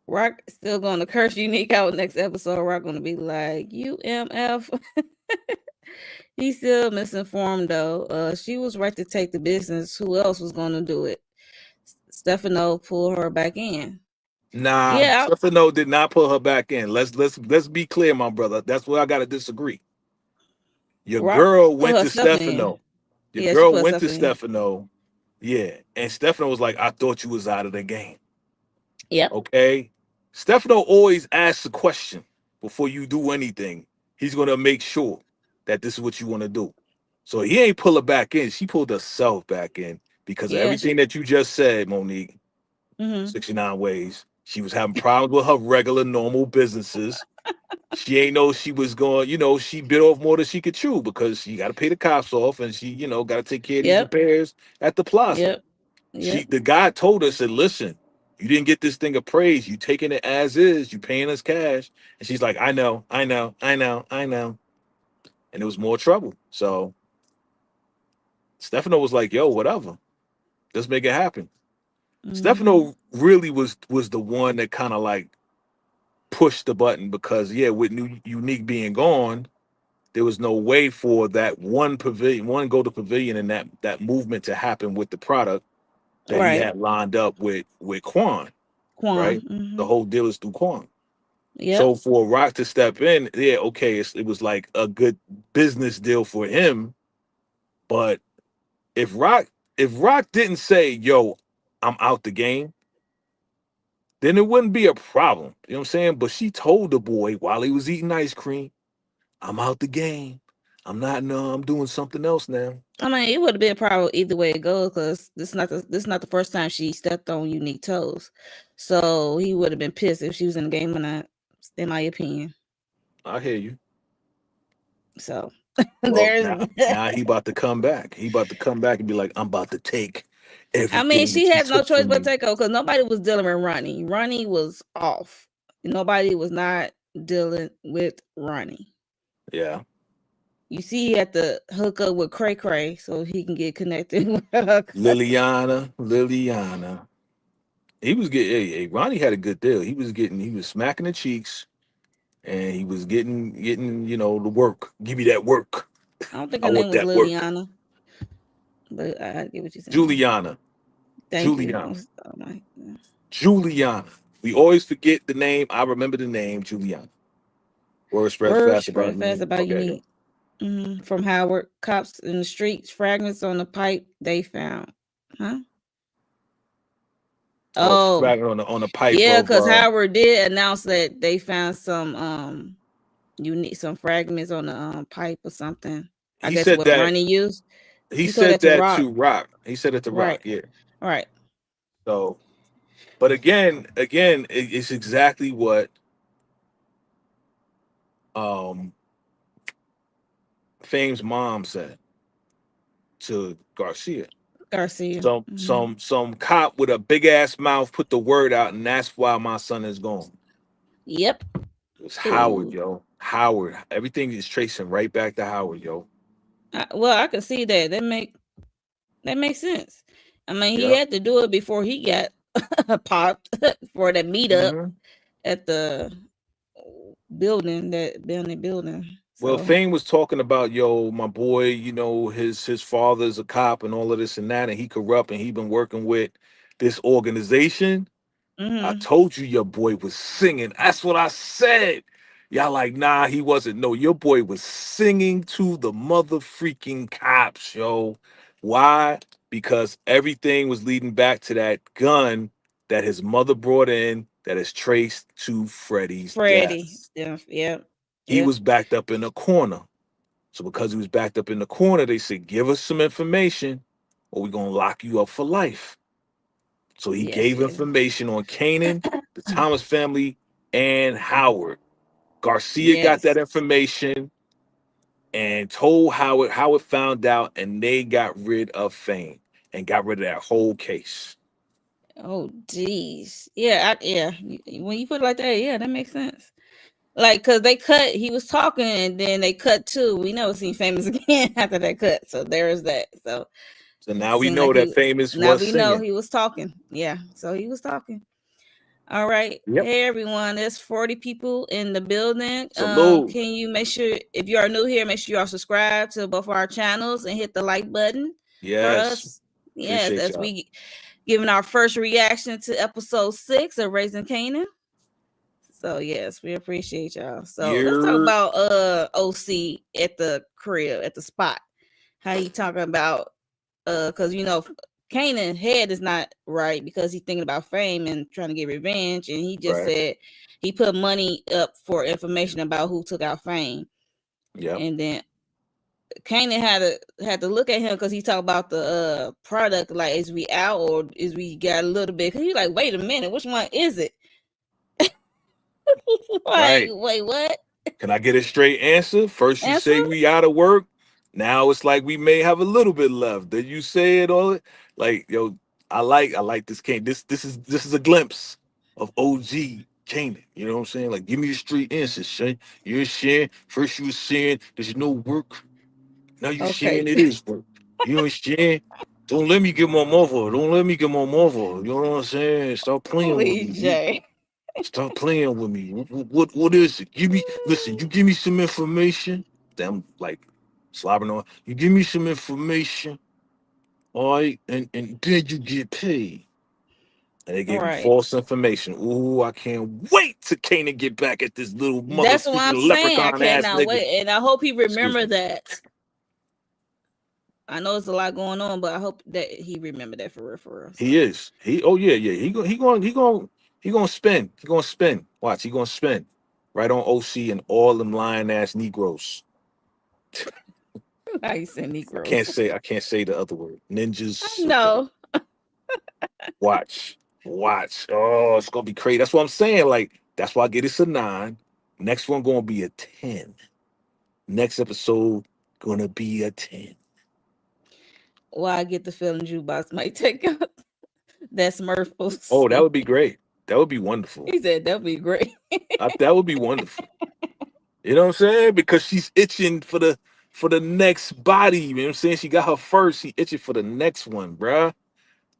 A: Rock still going to curse Unique out next episode. Rock going to be like, UMF. He's still misinformed though. She was right to take the business. Who else was going to do it? Stefano pulled her back in.
B: Nah,
A: Yeah,
B: Stefano did not put her back in. Let's be clear, my brother. That's where I gotta disagree. Your
A: Rock
B: girl
A: put
B: went to
A: herself in.
B: Stefano. Your
A: Yeah, she
B: girl
A: put
B: went
A: herself
B: to
A: in.
B: Stefano. Yeah. And Stefano was like, I thought you was out of the game.
A: Yep.
B: Okay. Stefano always asks a question before you do anything. He's gonna make sure that this is what you want to do. So he ain't pull her back in. She pulled herself back in because of
A: Yeah.
B: everything that you just said, Monique.
A: Mm-hmm.
B: 69 ways. She was having problems with her regular normal businesses. She ain't know she was going, she bit off more than she could chew because she got to pay the cops off and she, got to take care of these
A: Yep.
B: repairs at the plaza.
A: Yep. Yep.
B: The guy told her, said, listen, you didn't get this thing appraised. You taking it as is. You paying us cash. And she's like, I know, I know, I know, I know. And it was more trouble. So Stefano was like, yo, whatever. Let's make it happen.
A: Mm-hmm.
B: Stefano really was the one that kind of like push the button because yeah, with new Unique being gone, there was no way for that one pavilion, one go to pavilion, and that movement to happen with the product that he
A: Right.
B: had lined up with Quan,
A: Quan.
B: right? The
A: Mm-hmm.
B: whole deal is through Quan.
A: Yep.
B: So for Rock to step in, yeah, okay, it was like a good business deal for him. But if Rock if Rock didn't say, "Yo, I'm out the game," then it wouldn't be a problem. You know what I'm saying? But she told the boy while he was eating ice cream, I'm out the game. I'm not. No, I'm doing something else now.
A: I mean, it would have been a problem either way it goes because this not the first time she stepped on unique toes. So he would have been pissed if she was in the game or not, in my opinion.
B: I hear you.
A: So
B: Well,
A: there's
B: now he about to come back. He about to come back and be like, I'm about to take
A: I mean,
B: everything
A: she
B: that you
A: had no
B: took
A: choice
B: from
A: but
B: me.
A: to take over because nobody was dealing with Ronnie. Ronnie was off. Nobody was not dealing with Ronnie.
B: Yeah.
A: You see, he had to hook up with Cray Cray so he can get connected with her.
B: Liliana. He was getting. Hey, Ronnie had a good deal. He was smacking the cheeks, and he was getting the work. Give me that work.
A: I don't think
B: I
A: her name
B: want
A: was
B: that work.
A: Liliana, but I get what you're saying.
B: Juliana.
A: Thank you.
B: Juliana.
A: Oh my.
B: Juliana. We always forget the name. I remember the name Juliana. Word spread
A: Word
B: fast about
A: spread fast
B: me.
A: about
B: Okay.
A: unique. From Howard, cops in the streets, fragments on the pipe they found. Huh?
B: Oh,
A: Oh,
B: back on the pipe
A: yeah,
B: of
A: because Howard did announce that they found some unique some fragments on the pipe or something. I
B: he
A: guess
B: said
A: what
B: that
A: Ronnie used.
B: he
A: He told
B: said
A: that to
B: that
A: Rock.
B: to Rock. He said it to Rock,
A: Right.
B: yeah.
A: Right.
B: So but again, it's exactly what um Fame's mom said to Garcia.
A: Garcia.
B: Some cop with a big ass mouth put the word out, and that's why my son is gone.
A: Yep.
B: It was Howard,
A: Ooh.
B: yo. Howard. Everything is tracing right back to Howard, yo.
A: Well, I can see that. That makes sense. I mean, he
B: Yep.
A: had to do it before he got popped for the meetup
B: Hmm.
A: at the building.
B: Well,
A: So,
B: Fame was talking about, yo, my boy, his father's a cop and all of this and that, and he corrupt and he been working with this organization. I
A: hmm
B: told you your boy was singing. That's what I said. Y'all like, nah, he wasn't. No, your boy was singing to the mother freaking cops, yo. Why? Because everything was leading back to that gun that his mother brought in that is traced to Freddie's
A: Freddie.
B: death.
A: Yeah, yep,
B: He
A: yep.
B: was backed up in a corner. So because he was backed up in the corner, they said, give us some information or we're going to lock you up for life. So he
A: Yes,
B: gave
A: yes.
B: information on Kanan, the Thomas family, and Howard. Garcia got that
A: Yes.
B: information and told Howard. Howard found out, and they got rid of Fame and got rid of that whole case.
A: Oh, geez. Yeah, yeah. When you put it like that, yeah, that makes sense. Like, cause they cut. He was talking, and then they cut too. We never seen famous again after that cut. So there is that. So
B: So
A: it
B: now we
A: seemed like
B: know that
A: he.
B: Famous
A: Now
B: was
A: we know
B: singing.
A: he was talking. Yeah. So he was talking. All right.
B: Yep.
A: Hey everyone, there's 40 people in the building.
B: Salute.
A: Can you make sure if you are new here, make sure you are subscribed to both our channels and hit the like button for
B: Yes.
A: us. Yes,
B: Appreciate
A: as
B: y'all.
A: we giving our first reaction to episode 6 of Raising Canaan. So yes, we appreciate y'all. So let's talk
B: You're
A: about OC at the crib, at the spot. How he talking about because Kanan head is not right because he's thinking about fame and trying to get revenge, and he just
B: right.
A: said he put money up for information about who took out fame,
B: Yep.
A: and then Kanan had to look at him because he talked about the product, like is we out or is we got a little bit? Cause he's like, wait a minute, which one is it? Like,
B: Right.
A: wait, what?
B: Can I get a straight answer? First you
A: Answer?
B: say we out of work. Now it's like we may have a little bit left. Then you say it all like, yo, I like this Kane. This is a glimpse of OG Kanan. You know what I'm saying? Like, give me the street answers, Shay. You're saying first you were saying there's no work. Now you
A: Okay,
B: saying it is work. You understand? Don't let me get my mother. Don't let me get my mother. You know what I'm saying? Stop playing with
A: please,
B: me.
A: Jay.
B: Stop playing with me. What is it? Give me listen. You give me some information. Them like slobbering on. You give me some information, all right, and then you get paid. And they
A: All
B: gave him
A: right.
B: false information. Ooh, I can't wait to Kanan get back at this little
A: That's what I'm
B: motherfucking
A: saying. I
B: leprechaun ass
A: cannot
B: nigga.
A: wait, and I hope he
B: Excuse
A: remember
B: me.
A: that. I know it's a lot going on, but I hope that he remember that for real, for real.
B: He
A: So
B: is. He oh yeah, yeah. He gonna spin. He gonna spin. Watch, he gonna spin. Right on OC and all them lying ass Negroes.
A: How you say
B: I
A: Negroes?
B: can't say the other word.
A: I
B: Ninjas. Okay.
A: know.
B: Watch. Watch. Oh, it's gonna be crazy. That's what I'm saying. Like, that's why I get it's a 9. Next one gonna be a 10. Next episode gonna be a 10.
A: Well, I get the feeling Jukebox might take out that Smurfle
B: Oh, that
A: scene.
B: would be great. That would be wonderful.
A: He said that'd be great.
B: That would be wonderful. You know what I'm saying? Because she's itching for the next body. You know what I'm saying? She got her first. She itching for the next one, bruh.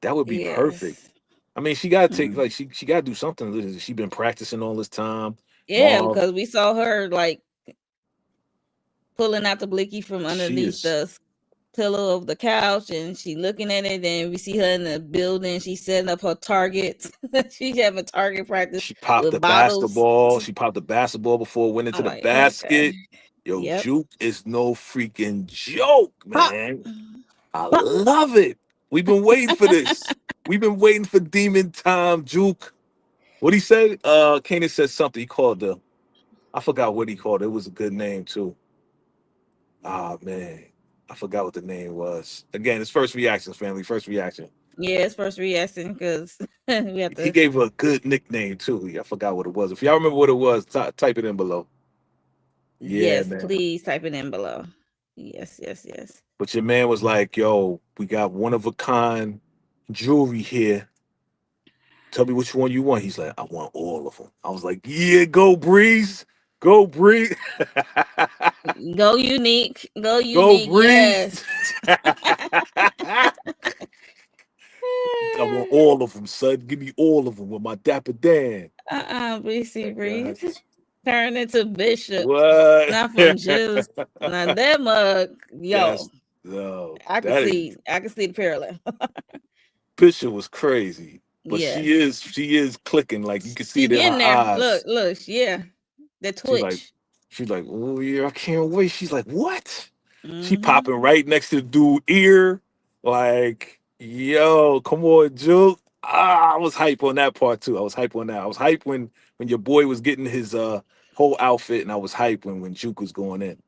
B: That would be perfect.
A: Yes.
B: I mean, she gotta take
A: Mm.
B: like she gotta do something. She been practicing all this time.
A: Yeah,
B: Marv,
A: because we saw her like pulling out the blicky from
B: she
A: underneath
B: is
A: the pillow of the couch, and she looking at it. And we see her in the building. She's setting up her targets. She's having target practice
B: she popped the
A: with bottles.
B: basketball. She popped the basketball before it went into
A: I'm
B: the
A: like, okay,
B: basket. Yo,
A: yep.
B: Juke is no freaking joke,
A: Pop,
B: man. I
A: pop.
B: love it. We've been waiting for this. We've been waiting for Demon Time, Juke. What he said? Kanan said something. He called the I forgot what he called it. It was a good name too. Ah man. I forgot what the name was. Again, it's first reactions, family. First reaction.
A: Yeah, it's first reaction because we have
B: He
A: to.
B: gave her a good nickname too. I forgot what it was. If y'all remember what it was, type it in below. Yeah,
A: Yes,
B: man.
A: please type it in below. Yes, yes, yes.
B: But your man was like, "Yo, we got one of a kind jewelry here. Tell me which one you want." He's like, "I want all of them." I was like, "Yeah, go Breeze, go Breeze,
A: Go unique. Go
B: go
A: unique. Yes.
B: Breeze." I want all of them, son. Give me all of them with my Dapper Dan.
A: BC
B: Like, God.
A: Breeze. Turn into Bishop.
B: What?
A: Not from Juice. Now that mug, yo,
B: That's no.
A: I can
B: That is
A: see. I can see the parallel.
B: picture was crazy, but
A: Yes.
B: she is clicking. Like you can see
A: She
B: it in her
A: getting there. Look,
B: eyes.
A: look. Yeah. The
B: She's like,
A: twitch.
B: oh yeah, I can't wait. She's like, what? She
A: Mm-hmm.
B: popping right next to the dude ear. Like, yo, come on, Juke. I was hype on that part too. I was hype on that. I was hype when your boy was getting his whole outfit, and I was hype when Juke was going in.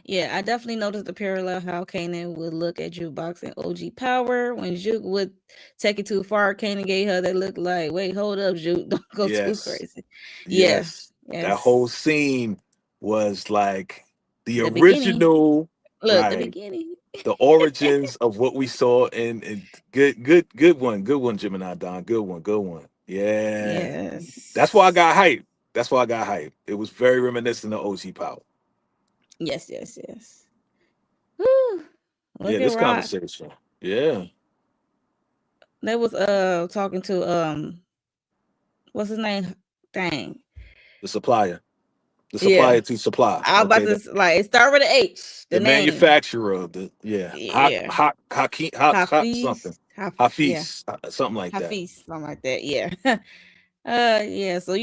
A: Yeah, I definitely noticed the parallel how Kanan would look at Jukebox and OG Power. When Juke would take it too far, Kanan gave her that look like, wait, hold up, Juke, don't go too
B: Yes.
A: crazy. Yeah,
B: Yes. That whole
A: yes.
B: scene was like the
A: The beginning.
B: original,
A: Look, the
B: right?
A: beginning.
B: The origins of what we saw in good one, good one, Gemini Don. Good one, good one. Yeah. That's why I got
A: Yes.
B: hype. That's why I got hype. It was very reminiscent of OG Power.
A: Yes, yes, yes. Whew.
B: Yeah,
A: Look at
B: this
A: Rock.
B: conversation. Yeah.
A: They was talking to what's his name? Dang.
B: The supplier. The
A: Yeah.
B: supplier to supply.
A: I was about
B: Okay.
A: to like it start with an H, the
B: The
A: name.
B: manufacturer of the
A: Yeah.
B: hot something.
A: Hafiz. Yeah.
B: Hafiz, something like that.
A: Hafiz, something like that. Yeah. Yeah. So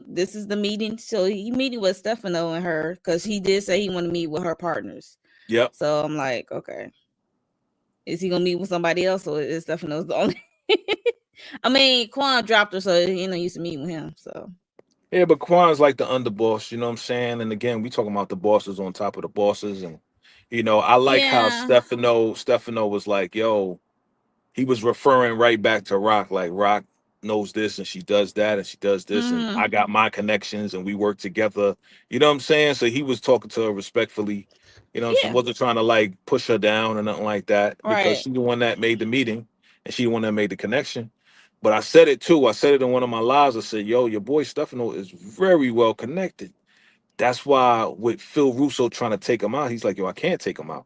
A: this is the meeting. So he meeting with Stefano and her because he did say he want to meet with her partners.
B: Yep.
A: So I'm like, okay, is he gonna meet with somebody else or is Stefano's the only? I mean, Quan dropped her, so used to meet with him. So
B: Yeah, but Kwan's like the underboss, you know what I'm saying? And again, we talking about the bosses on top of the bosses. And I like how
A: yeah,
B: Stefano was like, yo, he was referring right back to Rock, like Rock knows this and she does that and she does this and
A: mm,
B: I got my connections and we work together. You know what I'm saying? So he was talking to her respectfully. You know what I'm saying?
A: yeah,
B: Wasn't trying to like push her down or nothing like that because
A: right,
B: she's the one that made the meeting and she the one that made the connection. But I said it too. I said it in one of my lives. I said, yo, your boy Stefano is very well connected. That's why with Phil Russo trying to take him out, he's like, yo, I can't take him out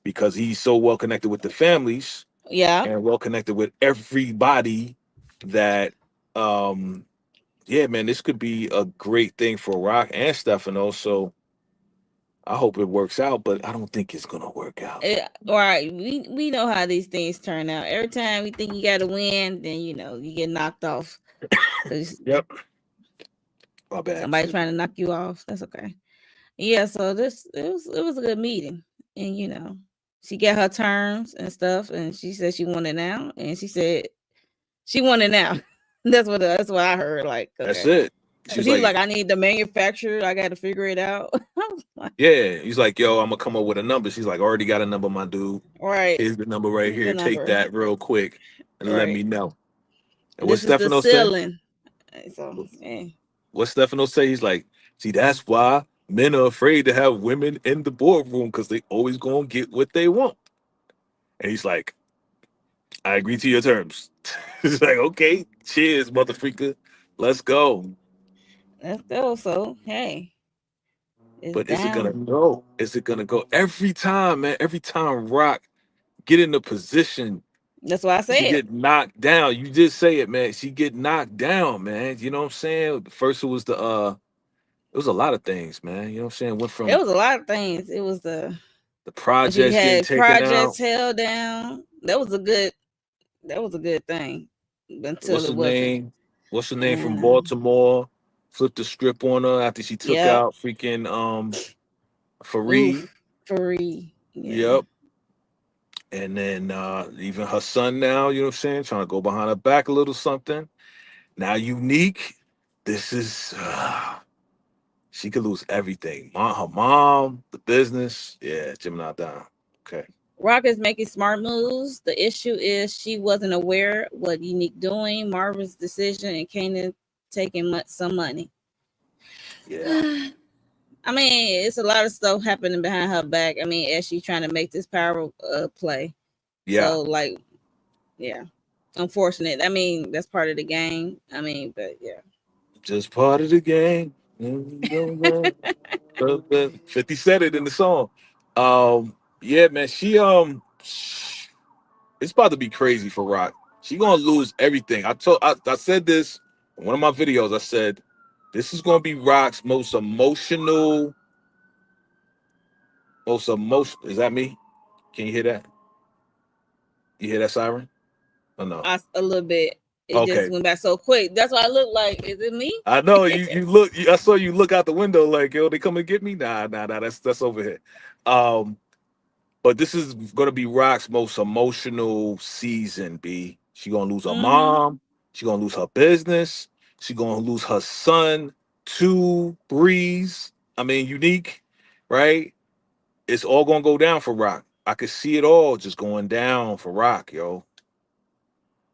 B: because he's so well connected with the families
A: yeah.
B: and well connected with everybody that yeah, man, this could be a great thing for Rock and Stefano. So I hope it works out, but I don't think it's gonna work out.
A: Right. We know how these things turn out. Every time we think you got to win, then you get knocked off because
B: Yep. My bad.
A: somebody's trying to knock you off. That's okay. Yeah. So it was a good meeting, and she got her terms and stuff, and she said she wanted now, and she said she wanted now. That's what I heard. Like,
B: That's
A: okay,
B: it. She's
A: She's
B: like,
A: like, I need the manufacturer. I got to figure it out.
B: yeah. He's like, yo, I'm gonna come up with a number. She's like, already got a number, my dude.
A: Right.
B: Here's the number right
A: Here's the
B: here. Take
A: number.
B: that real quick and let
A: Right.
B: me know. And what
A: This is the
B: Stefano say?
A: ceiling. So, yeah.
B: What Stefano say? He's like, see, that's why men are afraid to have women in the boardroom because they always gonna get what they want. And he's like, I agree to your terms. It's like, okay, cheers, motherfreaker. Let's go.
A: That's dope. So, hey, it's
B: But is it gonna
A: down.
B: go? Is it gonna go every time, man? Every time Rock get in the position,
A: That's why I
B: she
A: said
B: get knocked down. You just say it, man. She get knocked down, man. You know what I'm saying? First it was it was a lot of things, man. You know what I'm saying? Went
A: it
B: from
A: was a lot of things. It was
B: the
A: when she
B: projects getting
A: had
B: taken out.
A: projects held down. That was a good thing until
B: What's
A: it
B: the
A: wasn't.
B: name? What's the name from
A: And
B: Baltimore? Flipped the script on her after she took
A: yep,
B: out freaking Fareed.
A: oof, free. Yeah,
B: Yep. And then even her son now, you know what I'm saying, trying to go behind her back a little something. Now Unique, this is she could lose everything. Her mom, the business. Yeah, Gemini down. Okay.
A: Rock is making smart moves. The issue is she wasn't aware what Unique doing, Marvin's decision, and Kanan taking some money.
B: Yeah.
A: I mean, it's a lot of stuff happening behind her back. I mean, as she's trying to make this power play.
B: Yeah.
A: So, like, yeah, unfortunate. I mean, that's part of the game. I mean, but yeah.
B: Just part of the game. 50 said it in the song. Yeah, man, it's about to be crazy for Rock. She gonna lose everything. I said this in one of my videos. I said this is gonna be Rock's most emotional. Is that me? Can you hear that? You hear that siren? Oh no.
A: A little bit. It just
B: Okay.
A: went back so quick. That's why I look like. Is it me?
B: I know you look. I saw you look out the window like, yo, they come and get me. Nah. That's over here. Um, but this is gonna be Rock's most emotional season. B. She gonna lose her
A: Mm-hmm.
B: mom. She gonna lose her business. She gonna lose her son to Breeze. I mean, Unique, right? It's all gonna go down for Rock. I could see it all just going down for Rock, yo.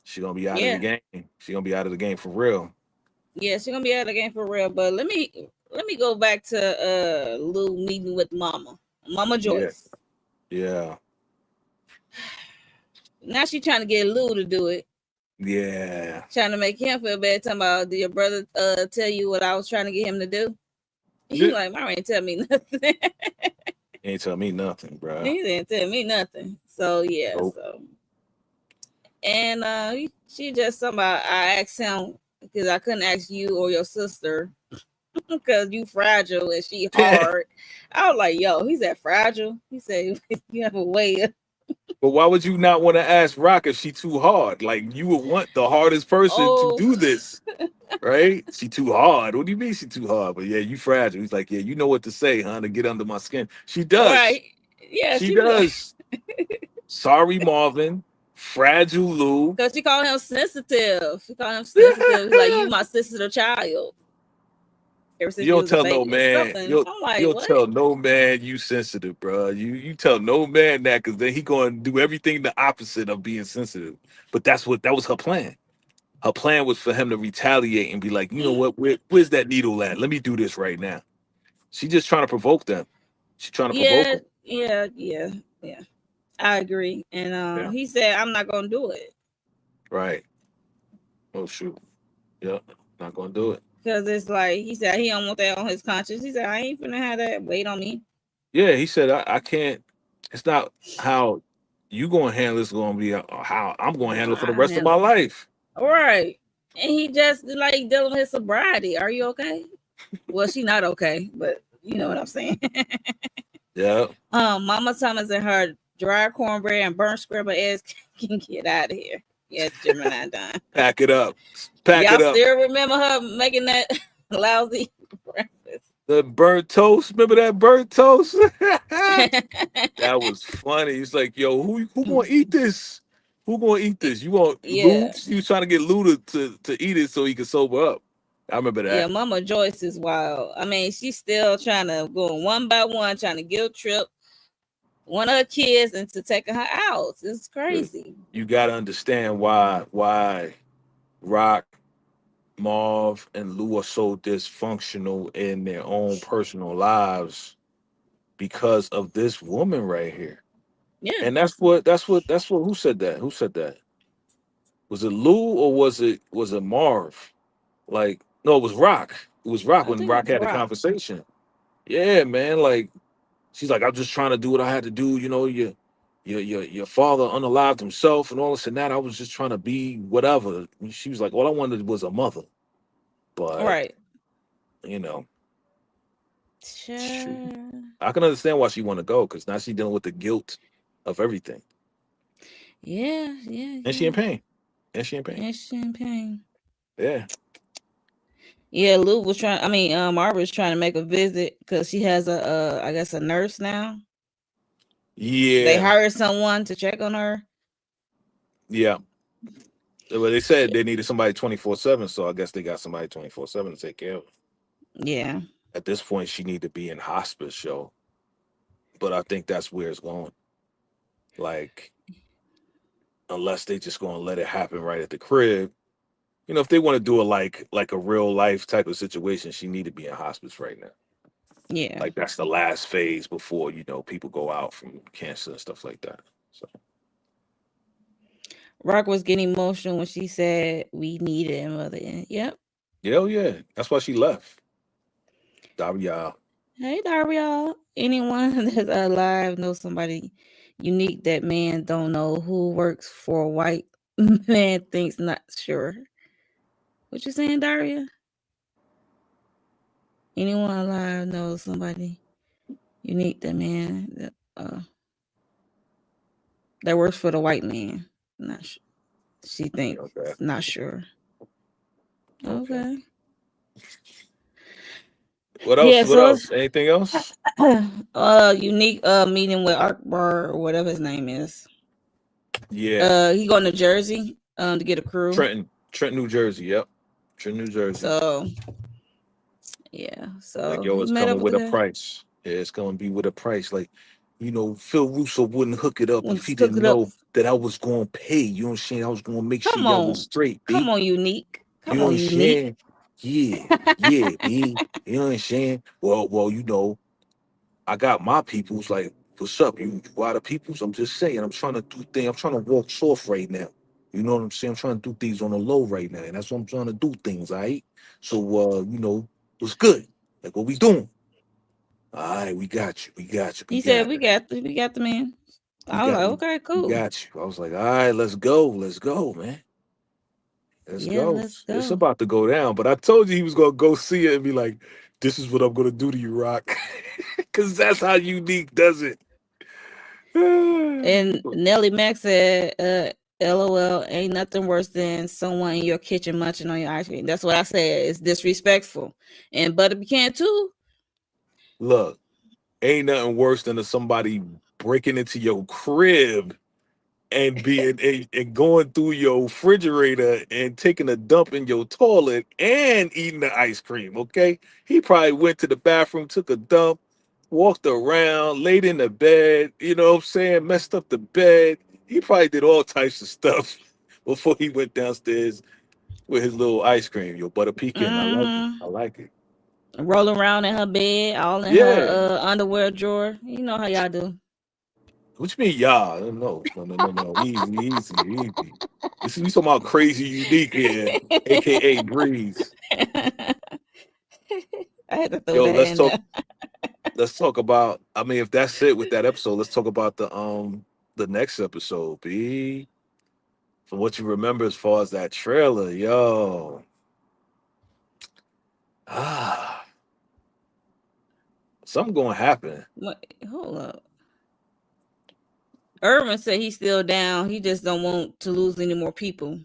B: She gonna be out of the
A: Yeah.
B: game. She gonna be out of the game for real.
A: Yeah, she's gonna be out of the game for real. But let me go back to Lou meeting with Mama
B: Yeah,
A: Joyce.
B: yeah,
A: Now she trying to get Lou to do it,
B: yeah.
A: trying to make him feel bad. Talking about, did your brother tell you what I was trying to get him to do? He
B: Yeah.
A: like, Mama ain't tell me nothing.
B: Ain't tell me nothing, bro.
A: He didn't tell me nothing. So yeah,
B: Nope.
A: so and she just somehow I asked him because I couldn't ask you or your sister because you fragile and she hard. I was like, yo, he's that fragile. He said you have a way of
B: But why would you not want to ask Rock if she too hard? Like you would want the hardest person to
A: oh
B: do this, right? She too hard. What do you mean she too hard? But yeah, you fragile. He's like, yeah, you know what to say, huh? To get under my skin. She does.
A: right. Yeah,
B: She
A: she be like
B: does. Sorry, Marvin. Fragile Lou.
A: because she called him sensitive. She called him sensitive. Like you my sensitive child. Ever since
B: You
A: you
B: don't
A: was a
B: tell no
A: baby or
B: man.
A: something. I'm
B: You
A: like,
B: don't
A: what?
B: tell no man you sensitive, bro. You tell no man that because then he going to do everything the opposite of being sensitive. But that was her plan. Her plan was for him to retaliate and be like, you know what? Where's that needle at? Let me do this right now. She just trying to provoke them. She's trying to provoke
A: Yeah,
B: them.
A: yeah. I agree. And
B: Yeah.
A: he said, I'm not gonna do it.
B: Right. Oh shoot. Yeah. Not gonna do it.
A: Because it's like he said he don't want that on his conscience. He said, I ain't finna have that weight on me.
B: Yeah. He said, I can't. It's not how you gonna handle it's gonna be how I'm gonna handle it for the
A: I
B: rest of my
A: handle.
B: life.
A: All right. And he just like dealing with his sobriety. Are you okay? Well, she not okay, but you know what I'm saying.
B: Yeah.
A: Mama Thomas and her dry cornbread and burnt scrambled eggs can get out of here. Yes, Gemini done.
B: Pack it up. Pack
A: Y'all
B: it up.
A: still remember her making that lousy breakfast?
B: The burnt toast. Remember that burnt toast? That was funny. It's like, yo, who gonna eat this? Who gonna eat this? You want Lou?
A: Yeah.
B: You trying to get Lou to eat it so he can sober up. I remember
A: Yeah,
B: that.
A: Mama Joyce is wild. I mean, she's still trying to go one by one, trying to guilt trip one of her kids into taking her out. It's
B: Look,
A: crazy.
B: you got to understand why Rock, Marv, and Lou are so dysfunctional in their own personal lives because of this woman right here.
A: Yeah,
B: And that's what who said that? Who said that? Was it Lou or was it Marv? Like, no, it was Rock. It was Rock
A: I
B: when
A: think it
B: Rock
A: was
B: had the
A: Rock.
B: conversation. Yeah, man. Like, she's like, I'm just trying to do what I had to do. Your father unalived himself and all this and that. I was just trying to be whatever. And she was like, all I wanted was a mother. But
A: Right.
B: you know, she,
A: Sure.
B: I can understand why she want to go because now she's dealing with the guilt of everything,
A: Yeah, yeah,
B: and she in
A: yeah.
B: pain, and she in pain.
A: And champagne.
B: Yeah,
A: Yeah, Lou was trying. I mean, Margaret's trying to make a visit because she has I guess, a nurse now. They
B: yeah,
A: hired someone to check on her.
B: yeah. Well, they said
A: Shit.
B: they needed somebody 24/7, so I guess they got somebody 24/7 to take care of her.
A: Yeah,
B: At this point, she need to be in hospice, show. But I think that's where it's going. Like, unless they just gonna let it happen right at the crib. If they want to do it like a real life type of situation, she need to be in hospice right now.
A: yeah.
B: Like that's the last phase before people go out from cancer and stuff like that. So
A: Rock was getting emotional when she said we needed a mother. And yep.
B: yeah, oh yeah, that's why she left. Daria.
A: Hey, Daria. Anyone that's alive knows somebody unique that man don't know who works for a white man thinks not sure. What you saying, Daria? Anyone alive knows somebody unique that man that works for the white man. Not sure. She thinks
B: Okay.
A: not sure.
B: Okay.
A: Okay.
B: What else?
A: Yeah,
B: What
A: so
B: else? Anything else?
A: unique meeting with Akbar or whatever his name is.
B: Yeah.
A: He going to Jersey to get a crew.
B: Trenton, New Jersey. Yep. Trenton, New Jersey.
A: So yeah,
B: Like,
A: so
B: yo,
A: he
B: it's
A: met up
B: coming
A: with
B: with
A: the
B: a
A: guy.
B: price. Yeah, it's gonna be with a price. Like, Phil Russo wouldn't hook it up if
A: Let's
B: he
A: cook
B: didn't
A: it up.
B: know that I was gonna pay. You know what I'm saying? I was gonna make sure
A: Come
B: y'all was
A: on,
B: straight,
A: come
B: B.
A: on, unique.
B: You
A: Come
B: know what
A: on,
B: I'm
A: unique.
B: saying? Yeah, yeah, B. You know what I'm saying? Well, I got my peoples. Like, what's up? You are the peoples? I'm just saying. I'm trying to do things. I'm trying to walk soft right now. You know what I'm saying? I'm trying to do things on the low right now, and that's what I'm trying to do things. All right. So, what's good? Like, what we doing? All right, we got you. We got you. We
A: He said
B: got
A: we
B: it.
A: got the man.
B: We
A: I was
B: got
A: like,
B: we,
A: okay,
B: we
A: cool.
B: got you. I was like, all right, let's go. Let's go, man. Let's
A: Yeah,
B: go.
A: let's
B: It's
A: go.
B: about to go down. But I told you he was gonna go see it and be like, this is what I'm gonna do to you, Rock. Cause that's how Unique does it.
A: And Nelly Max said, LOL, ain't nothing worse than someone in your kitchen munching on your ice cream. That's what I said. It's disrespectful. And Butter Pecan too.
B: Look, ain't nothing worse than somebody breaking into your crib and being and going through your refrigerator and taking a dump in your toilet and eating the ice cream. Okay, he probably went to the bathroom, took a dump, walked around, laid in the bed. You know what I'm saying? Messed up the bed. He probably did all types of stuff before he went downstairs with his little ice cream. Your butter pecan. I like it. I
A: Mm-hmm.
B: like it.
A: Rolling around in her bed, all in
B: Yeah.
A: her underwear drawer. You know how y'all do.
B: What you mean, y'all? No, no, no, no, no. Easy, easy, easy. This is we talking about crazy unique here, aka Breeze.
A: I had to throw
B: Yo,
A: that
B: let's
A: in
B: talk.
A: there.
B: Let's talk about. I mean, if that's it with that episode, let's talk about the next episode. B. From what you remember as far as that trailer, yo, ah, something gonna happen.
A: Wait, hold up. Irvin said he's still down. He just don't want to lose any more people.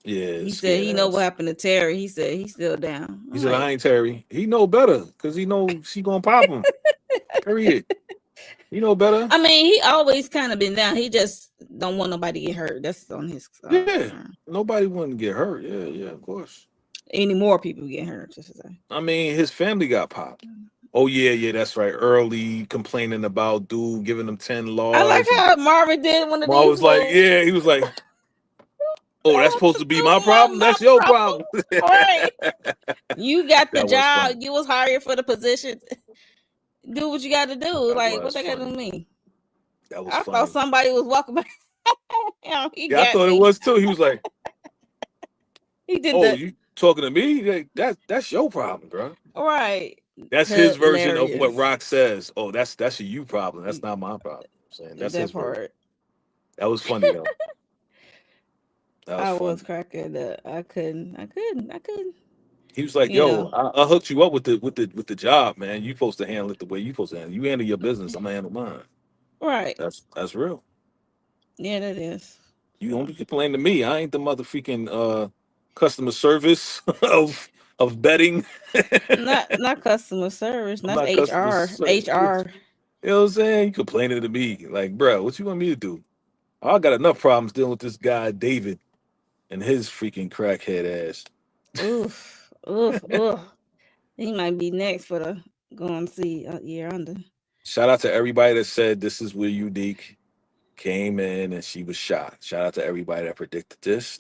B: Yeah,
A: He said
B: scared
A: he know what
B: ass.
A: happened to Terry. He said he's still down.
B: He
A: I'm
B: said, "I
A: like,
B: ain't Terry. He know better because he know she gonna pop him. Period. He know better.
A: I mean, he always kind of been down. He just don't want nobody to get hurt. That's on his
B: Yeah,
A: concern.
B: nobody wouldn't get hurt. Yeah, yeah, of course.
A: Any more people get hurt, just to say.
B: I mean, his family got popped. Oh yeah, that's right. Early complaining about dude giving him 10
A: I like
B: large. And
A: how Marvin did one of
B: Ma
A: these
B: was like,
A: moves.
B: yeah, he was like, oh, that's supposed to be my problem.
A: My
B: That's your
A: problem.
B: problem.
A: Right. You got the
B: That was
A: job.
B: funny.
A: You was hired for the position. Do what you got to do.
B: That
A: Like, what
B: was
A: they got to do
B: funny.
A: with me?
B: That was
A: I thought
B: funny.
A: somebody was walking by. He
B: Yeah, I
A: got
B: thought it
A: me.
B: was too. He was like,
A: He did
B: oh,
A: the
B: you talking to me? Like, that's your problem, bro.
A: right.
B: That's his version of what
A: Hilarious.
B: Rock says. Oh, that's a you problem. That's not my problem. I'm saying that's his
A: That
B: version.
A: part.
B: That was funny though. That was
A: I was
B: funny.
A: cracking up. I couldn't.
B: He was like,
A: You
B: "Yo,
A: know.
B: I hooked you up with the job, man. You supposed to handle it the way you supposed to handle it. You handle your business. I'm gonna handle mine.
A: Right.
B: That's real.
A: Yeah, that is.
B: You don't
A: So
B: be complaining to me. I ain't the motherfucking customer service of betting.
A: not customer service,
B: I'm
A: not
B: not customer
A: HR.
B: service.
A: HR.
B: You know what I'm saying? You complaining to me. Like, bro, what you want me to do? I got enough problems dealing with this guy, David, and his freaking crackhead ass.
A: Oof. Oof. Oof. He might be next for the going to see a year under.
B: Shout out to everybody that said this is where Unique came in and she was shot. Shout out to everybody that predicted this.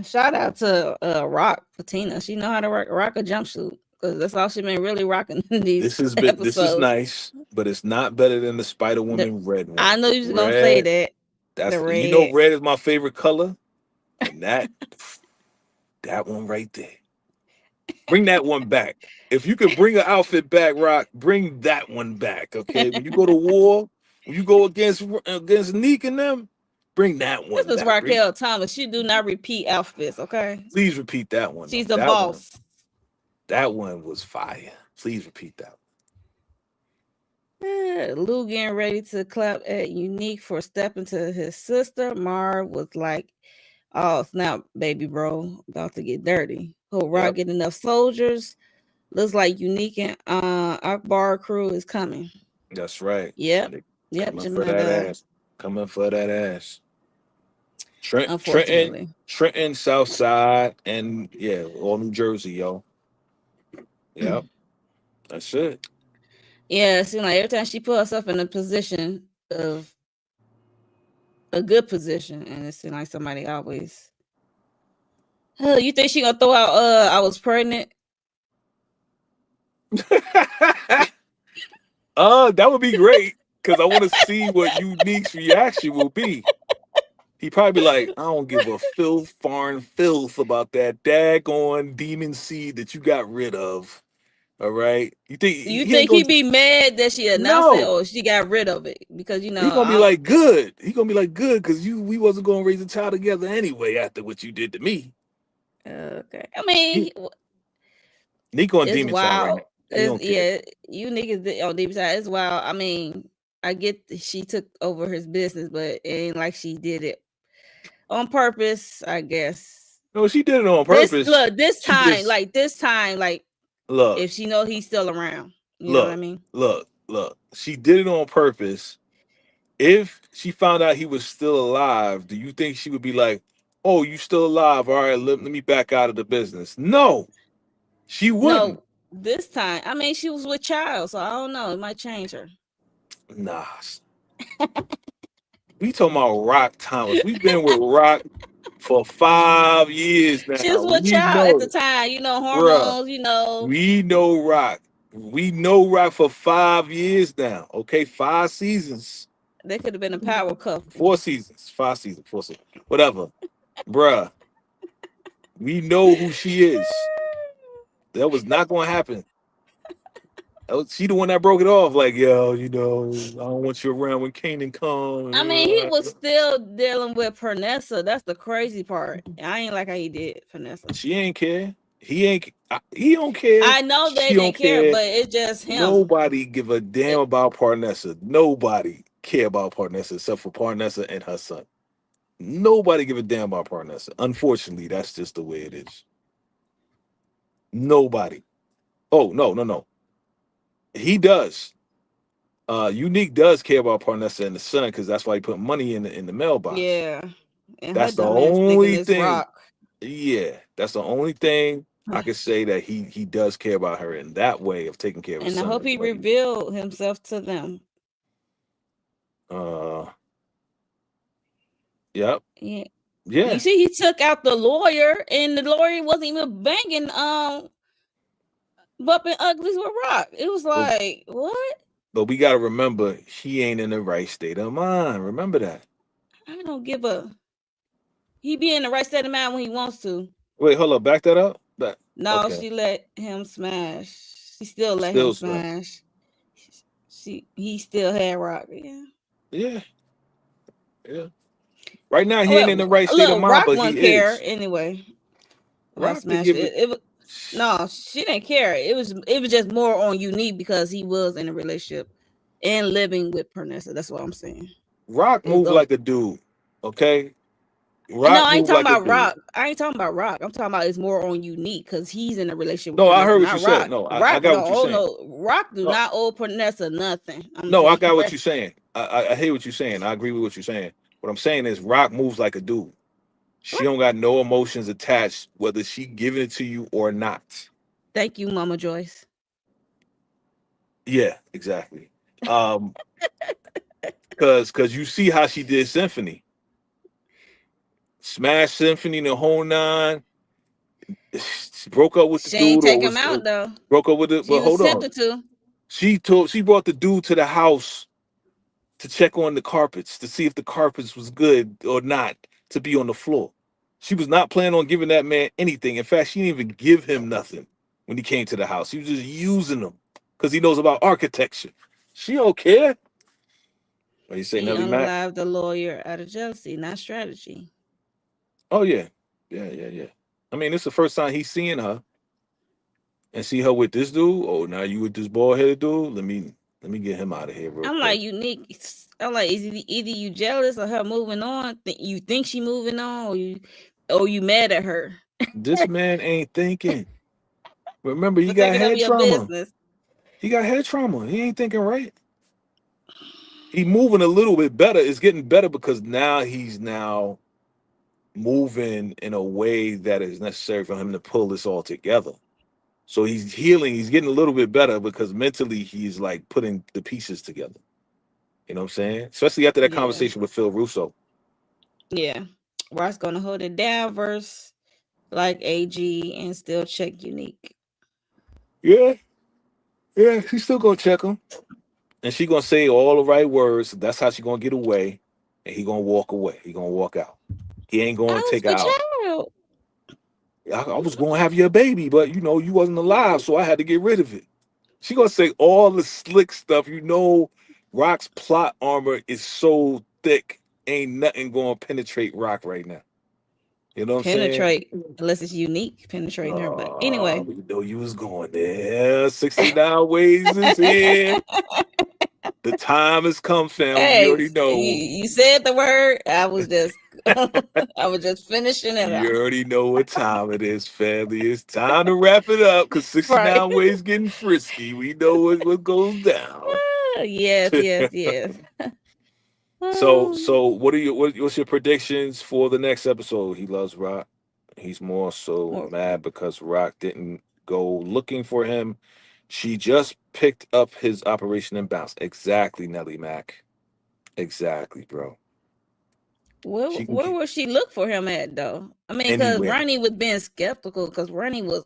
A: Shout out to Rock Patina. She know how to rock a jumpsuit because that's all she been really rocking in these
B: This is
A: episodes.
B: nice, but it's not better than the Spider
A: The,
B: Woman red
A: I
B: one.
A: know you was gonna say
B: Red,
A: that the
B: that's
A: red.
B: red is my favorite color, and that one right there. Bring that one back. If you could bring an outfit back, Rock, bring that one back. Okay, when you go to war, when you go against Neek and them, bring that
A: This
B: one
A: is
B: back.
A: Raquel Thomas. She do not repeat outfits. Okay,
B: Please repeat that one
A: she's
B: though.
A: the boss.
B: That one was fire. Please repeat that.
A: Lou getting ready to clap at Unique for stepping to his sister. Marv was like, "Oh snap, baby bro, about to get dirty." Hope Rock
B: Yep,
A: get enough soldiers. Looks like Unique and Akbar crew is coming.
B: that's right.
A: Yep.
B: They
A: Yep.
B: coming for
A: Gemini
B: that
A: died.
B: ass. Coming for that ass. Trenton,
A: Unfortunately.
B: Trenton, South Side, and yeah, all New Jersey, yo. Yep, that's it.
A: Yeah, it seems like every time she put herself in a position of a good position, and it seems like somebody always. You think she gonna throw out? I was pregnant.
B: That would be great because I want to see what Unique's reaction will be. He probably be like, I don't give a foreign filth about that daggone demon seed that you got rid of. All right. You think
A: You
B: he ain't
A: think
B: going
A: he
B: to
A: be mad that she announced it,
B: no.
A: or she got rid of it because
B: He gonna be
A: I
B: like good. He gonna be like good because we wasn't gonna raise a child together anyway after what you did to me.
A: okay. I mean,
B: He, Nico on
A: it's
B: demon side right
A: wild.
B: now. He
A: It's
B: don't care.
A: yeah, you niggas on deep side. It's wild. I mean, I get she took over his business, but it ain't like she did it on purpose. I guess
B: No, she did it on purpose. She just
A: this time, like
B: look,
A: if she know he's still around, you know what I mean?
B: look. She did it on purpose. If she found out he was still alive, do you think she would be like, "Oh, you still alive? All right, let me back out of the business." No, she wouldn't.
A: No, this time. I mean, she was with child, so I don't know. It might change her.
B: Nah, we talking about Rock Thomas. We've been with Rock for 5 years
A: She was
B: now.
A: with
B: We
A: child at the
B: know,
A: time,
B: bruh.
A: hormones,
B: We know Rock. We know Rock for 5 years now. Okay, 5 seasons,
A: They could have been a power couple.
B: 4 seasons, 5 seasons, 4 seasons, whatever, bruh. We know who she is. That was not going to happen. She the one that broke it off. Like, yo, I don't want you around when Kanan
A: I mean, he
B: come.
A: was still dealing with Pernessa. That's the crazy part. I ain't like how he did Pernessa.
B: She ain't care. He ain't. He don't care.
A: I know they
B: She don't
A: didn't care,
B: care.
A: but it's just him.
B: Nobody give a damn
A: It,
B: about Parnessa. Nobody care about Parnessa except for Parnessa and her son. Nobody give a damn about Parnessa. Unfortunately, that's just the way it is. Nobody. Oh no. He does. Unique does care about Parnessa and the son because that's why he put money in the mailbox.
A: yeah. And her
B: That's the
A: dumb ass thinking
B: only
A: it's
B: thing.
A: rock.
B: Yeah, that's the only thing I could say that he does care about her in that way of taking care of his
A: And I
B: son.
A: hope he
B: But
A: revealed himself to them.
B: uh, yep,
A: Yeah. You
B: yeah.
A: see, he took out the lawyer, and the lawyer wasn't even banging bumping uglies with Rock. It was
B: But,
A: like, what?
B: but we got to remember he ain't in the right state of mind. Remember that.
A: I don't give a. He be in the right state of mind when he wants to.
B: Wait, hold up. Back that up. Back.
A: No,
B: Okay.
A: she let him smash. She still let him
B: Still smash.
A: smash. He still had Rock. Yeah.
B: Yeah, yeah. Right now he ain't in the
A: Well,
B: right state of
A: look,
B: mind,
A: Rock
B: but he
A: wouldn't care
B: is.
A: anyway about
B: Rock could
A: smashing
B: give
A: it.
B: it.
A: It was no, she didn't care. It was just more on Unique because he was in a relationship and living with Pernessa. That's what I'm saying.
B: Rock
A: It was
B: move
A: on.
B: like a dude. Okay.
A: No,
B: Rock
A: I ain't
B: move
A: talking
B: like a
A: about
B: dude.
A: Rock. I ain't talking about Rock. I'm talking about it's more on Unique because he's in a relationship with
B: No, I
A: Pernessa,
B: heard what you
A: not
B: said.
A: Rock.
B: No, I
A: Rock
B: got
A: don't
B: what you're
A: owe
B: saying.
A: no Rock do
B: No,
A: not owe Pernessa nothing. I'm
B: no, I
A: telling you
B: got what
A: right.
B: you're saying. I hear what you're saying. I agree with what you're saying. What I'm saying is Rock moves like a dude. She
A: What?
B: don't got no emotions attached, whether she giving it to you or not.
A: Thank you, Mama Joyce.
B: Yeah, exactly. Um, cause you see how she did Symphony. Smash Symphony the whole nine. She broke up with the
A: She ain't
B: dude or
A: take him
B: was
A: out though.
B: broke up with it.
A: She
B: But
A: was
B: hold on.
A: tempted to.
B: She brought the dude to the house to check on the carpets to see if the carpets was good or not to be on the floor. She was not planning on giving that man anything. In fact, she didn't even give him nothing when he came to the house. She was just using him because he knows about architecture. She don't care. What you say,
A: He
B: Nelly Mac?
A: unalived the lawyer out of jealousy, not strategy.
B: Oh yeah, yeah. I mean, it's the first time he's seeing her and see her with this dude. Oh, now you with this bald headed dude? Let me get him out of here real
A: I'm like
B: quick.
A: Unique. I'm like, is either you jealous of her moving on? You think she moving on, or you mad at her?
B: This man ain't thinking. Remember, he
A: For
B: got
A: taking over
B: head
A: your
B: trauma.
A: business.
B: He got head trauma. He ain't thinking right. He moving a little bit better. It's getting better because now he's now moving in a way that is necessary for him to pull this all together. So he's healing. He's getting a little bit better because mentally he's like putting the pieces together. You know what I'm saying? Especially after that
A: Yeah,
B: conversation with Phil Russo.
A: yeah. Ross gonna hold it down verse like AG and still check Unique.
B: Yeah, yeah. She's still gonna check him, and she gonna say all the right words. That's how she gonna get away, and he gonna walk away. He gonna walk out. He ain't
A: I
B: gonna
A: was
B: take her
A: the
B: out.
A: child.
B: I was gonna have your baby, but you wasn't alive, so I had to get rid of it. She gonna say all the slick stuff. Rock's plot armor is so thick, ain't nothing gonna penetrate Rock right now. You know what I'm saying?
A: Penetrate unless it's Unique penetrating her. But anyway,
B: We know you was going there. 69 ways is here. The time has come, family. You
A: hey,
B: already know.
A: you said the word. I was just I was just finishing it
B: You
A: off.
B: already know what time it is, family. It's time to wrap it up because
A: Right.
B: 69 ways getting frisky. We know what goes down.
A: Yes, yes, yes.
B: So what's your predictions for the next episode? He loves Rock. He's more so
A: Well,
B: mad because Rock didn't go looking for him. She just picked up his operation and bounced. Exactly, Nelly Mac. Exactly, bro. She can
A: where
B: get
A: would she look for him at though? I mean, because
B: anywhere.
A: Ronnie was being skeptical because Ronnie was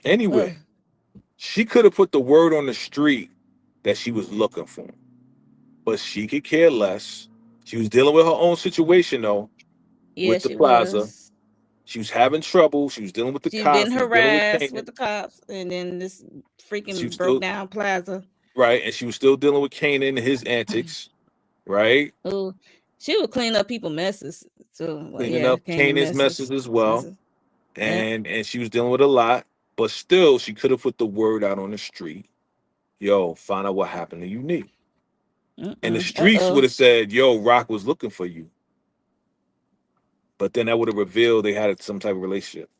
B: Anywhere.
A: ugh.
B: She could have put the word on the street that she was looking for him, but she could care less. She was dealing with her own situation though,
A: Yeah,
B: with the
A: she
B: plaza.
A: was.
B: She was having trouble. She was dealing with the
A: She's been
B: cops. She was dealing with
A: harassed with
B: Kanan.
A: the cops, and then this
B: She was
A: freaking broke
B: still
A: down plaza.
B: right, and she was still dealing with Kanan and his antics, right?
A: Oh, she would clean up people messes. So, well,
B: Cleaning
A: yeah,
B: up
A: came in
B: Kanan's messes
A: messes.
B: as well,
A: Messes. Yep.
B: and she was dealing with a lot. But still, she could have put the word out on the street. Yo, find out what happened to Unique. And the streets would
A: Uh-oh.
B: have said, "Yo, Rock was looking for you," but then that would have revealed they had some type of relationship.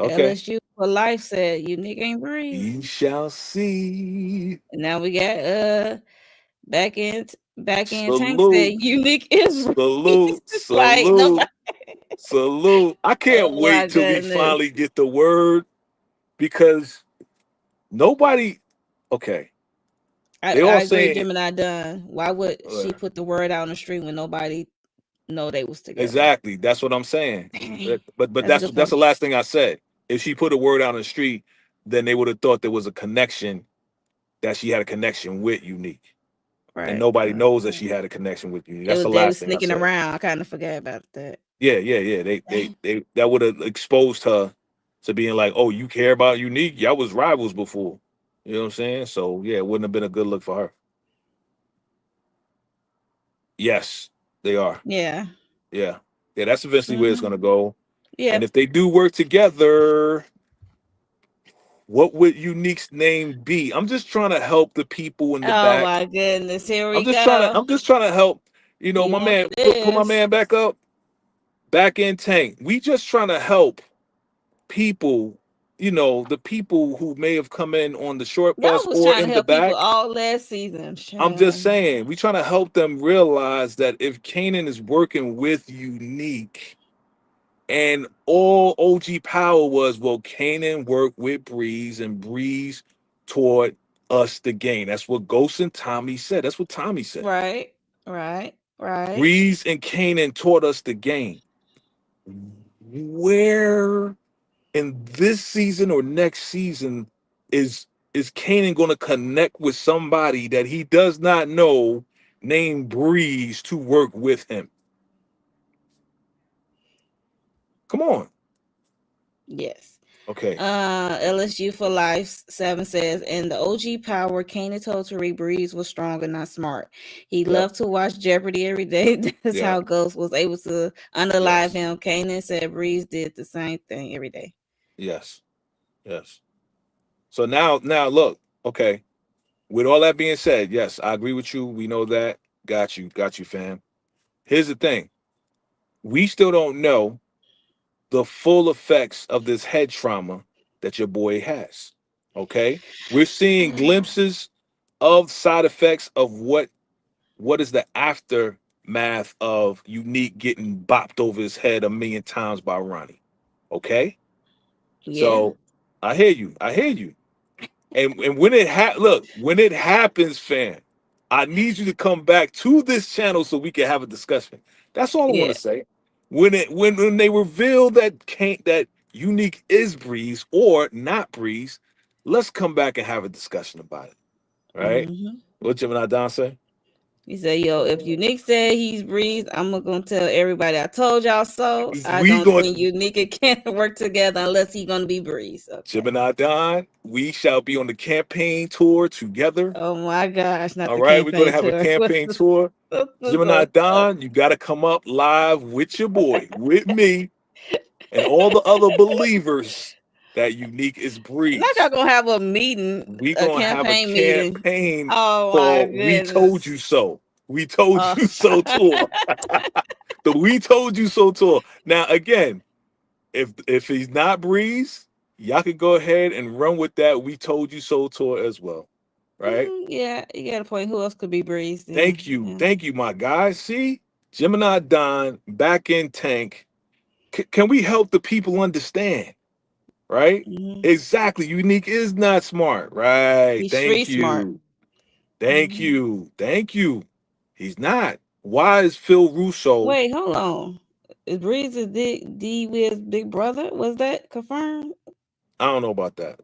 B: Okay,
A: LSU for life said, "You nigga ain't breathe."
B: you shall see.
A: And now we got back in back in tank said,
B: Salute,
A: "You nigga is breathe."
B: salute,
A: Like
B: salute,
A: nobody.
B: Salute. I can't
A: Oh my
B: wait till we
A: goodness.
B: finally get the word because nobody. Okay,
A: I,
B: they all
A: I agree,
B: saying
A: Gemini done. Why would
B: uh,
A: she put the word out on the street when nobody know they was together?
B: exactly. That's what I'm saying.
A: Dang.
B: But
A: That's a
B: that's
A: good
B: that's
A: point.
B: the last thing I said. If she put a word out on the street, then they would have thought there was a connection that she had a connection with Unique, and
A: Right.
B: nobody
A: Right.
B: knows that
A: Right.
B: she had a connection with Unique.
A: It
B: That's
A: was
B: the
A: they
B: last
A: was
B: thing I
A: sneaking
B: said.
A: around. I kind of forgot about that.
B: Yeah, yeah, yeah. They they
A: Dang.
B: they that would have exposed her to being like, oh, you care about Unique? Y'all was rivals before. You know what I'm saying? So yeah, it wouldn't have been a good look for her. Yes, they are.
A: Yeah.
B: Yeah. Yeah, that's eventually where it's
A: Hmm.
B: gonna go.
A: Yeah.
B: And if they do work together, what would Unique's name be? I'm just trying to help the people in the
A: Oh
B: back.
A: my goodness. Here
B: I'm
A: we
B: just trying to
A: go.
B: I'm just trying to help. You know,
A: He
B: my
A: want
B: man, put my
A: this.
B: man back up, back in tank. We just trying to help people, the people who may have come in on the short
A: Y'all
B: bus
A: was
B: or
A: trying to
B: in the
A: help people
B: back.
A: all last season,
B: I'm just
A: child.
B: saying, we trying to help them realize that if Kanan is working with Unique and all OG Power was, well, Kanan worked with Breeze and Breeze taught us the game. That's what Ghost and Tommy said. That's what Tommy said.
A: Right. Right. Right.
B: Breeze and Kanan taught us the game. Where in this season or next season is is Kanan going to connect with somebody that he does not know named Breeze to work with him? Come on.
A: Yes.
B: Okay.
A: LSU for Life 7 says, and the OG power, Kanan told Tariq Breeze was strong and not smart. He
B: Yep.
A: loved to watch Jeopardy every day. That's
B: Yeah.
A: how Ghost was able to unalive
B: Yes.
A: him. Kanan said Breeze did the same thing every day.
B: Yes. Yes. So now look. Okay. With all that being said, yes, I agree with you. We know that. Got you, fam. Here's the thing. We still don't know the full effects of this head trauma that your boy has. Okay? We're seeing glimpses of side effects of what is the aftermath of Unique getting bopped over his head a million times by Ronnie. Okay?
A: Yeah.
B: So I hear you. I hear you. And when look, when it happens, fam, I need you to come back to this channel so we can have a discussion. That's all I want
A: Yeah.
B: to say. When they reveal that Unique is Breeze or not Breeze, let's come back and have a discussion about it. All right?
A: Hmm.
B: What Gemini Don say?
A: He said, yo, if Unique said he's Breeze, I'm going to tell everybody I told y'all so. I
B: We
A: don't
B: going
A: think Unique and can't work together unless he's going to be Breeze. Okay.
B: Gemini Don, we shall be on the campaign tour together.
A: Oh my gosh, not
B: All
A: the
B: right, we're gonna
A: campaign
B: have a
A: tour.
B: campaign tour.
A: What's
B: Gemini
A: the
B: Don, you got to come up live with your boy, with me, and all the other believers that Unique is
A: not y'all
B: Breeze.
A: gonna have a meeting,
B: We
A: a
B: gonna have a
A: campaign meeting.
B: campaign
A: Oh my
B: called "We Told
A: goodness.
B: You So." We told
A: Oh.
B: you so tour. The "We Told You So" tour. Now, again, if he's not Breeze, y'all can go ahead and run with that "We Told You So" tour as well. Right?
A: Yeah, you got a point. Who else could be Breeze then? Yeah.
B: Thank you, my guy. See, Gemini Don back in tank. Can we help the people understand? Right?
A: Hmm.
B: Exactly. Unique is not smart. Right.
A: He's street
B: Thank
A: smart.
B: you. Thank
A: Hmm.
B: you. Thank you. He's not. Why is Phil Russo?
A: Wait, hold on. Is Breeze a D Wiz's big brother? Was that confirmed?
B: I don't know about that.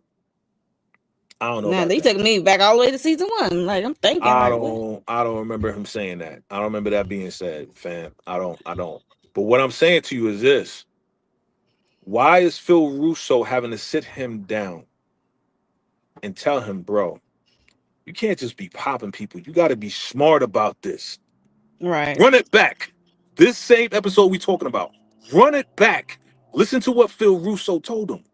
B: I don't know
A: Now
B: about
A: they
B: that.
A: took me back all the way to season one. Like I'm thinking, like what?
B: I don't remember him saying that. I don't remember that being said, fam. I don't. But what I'm saying to you is this. Why is Phil Russo having to sit him down and tell him, bro, you can't just be popping people. You got to be smart about this.
A: Right.
B: Run it back. This same episode we talking about. Run it back. Listen to what Phil Russo told him.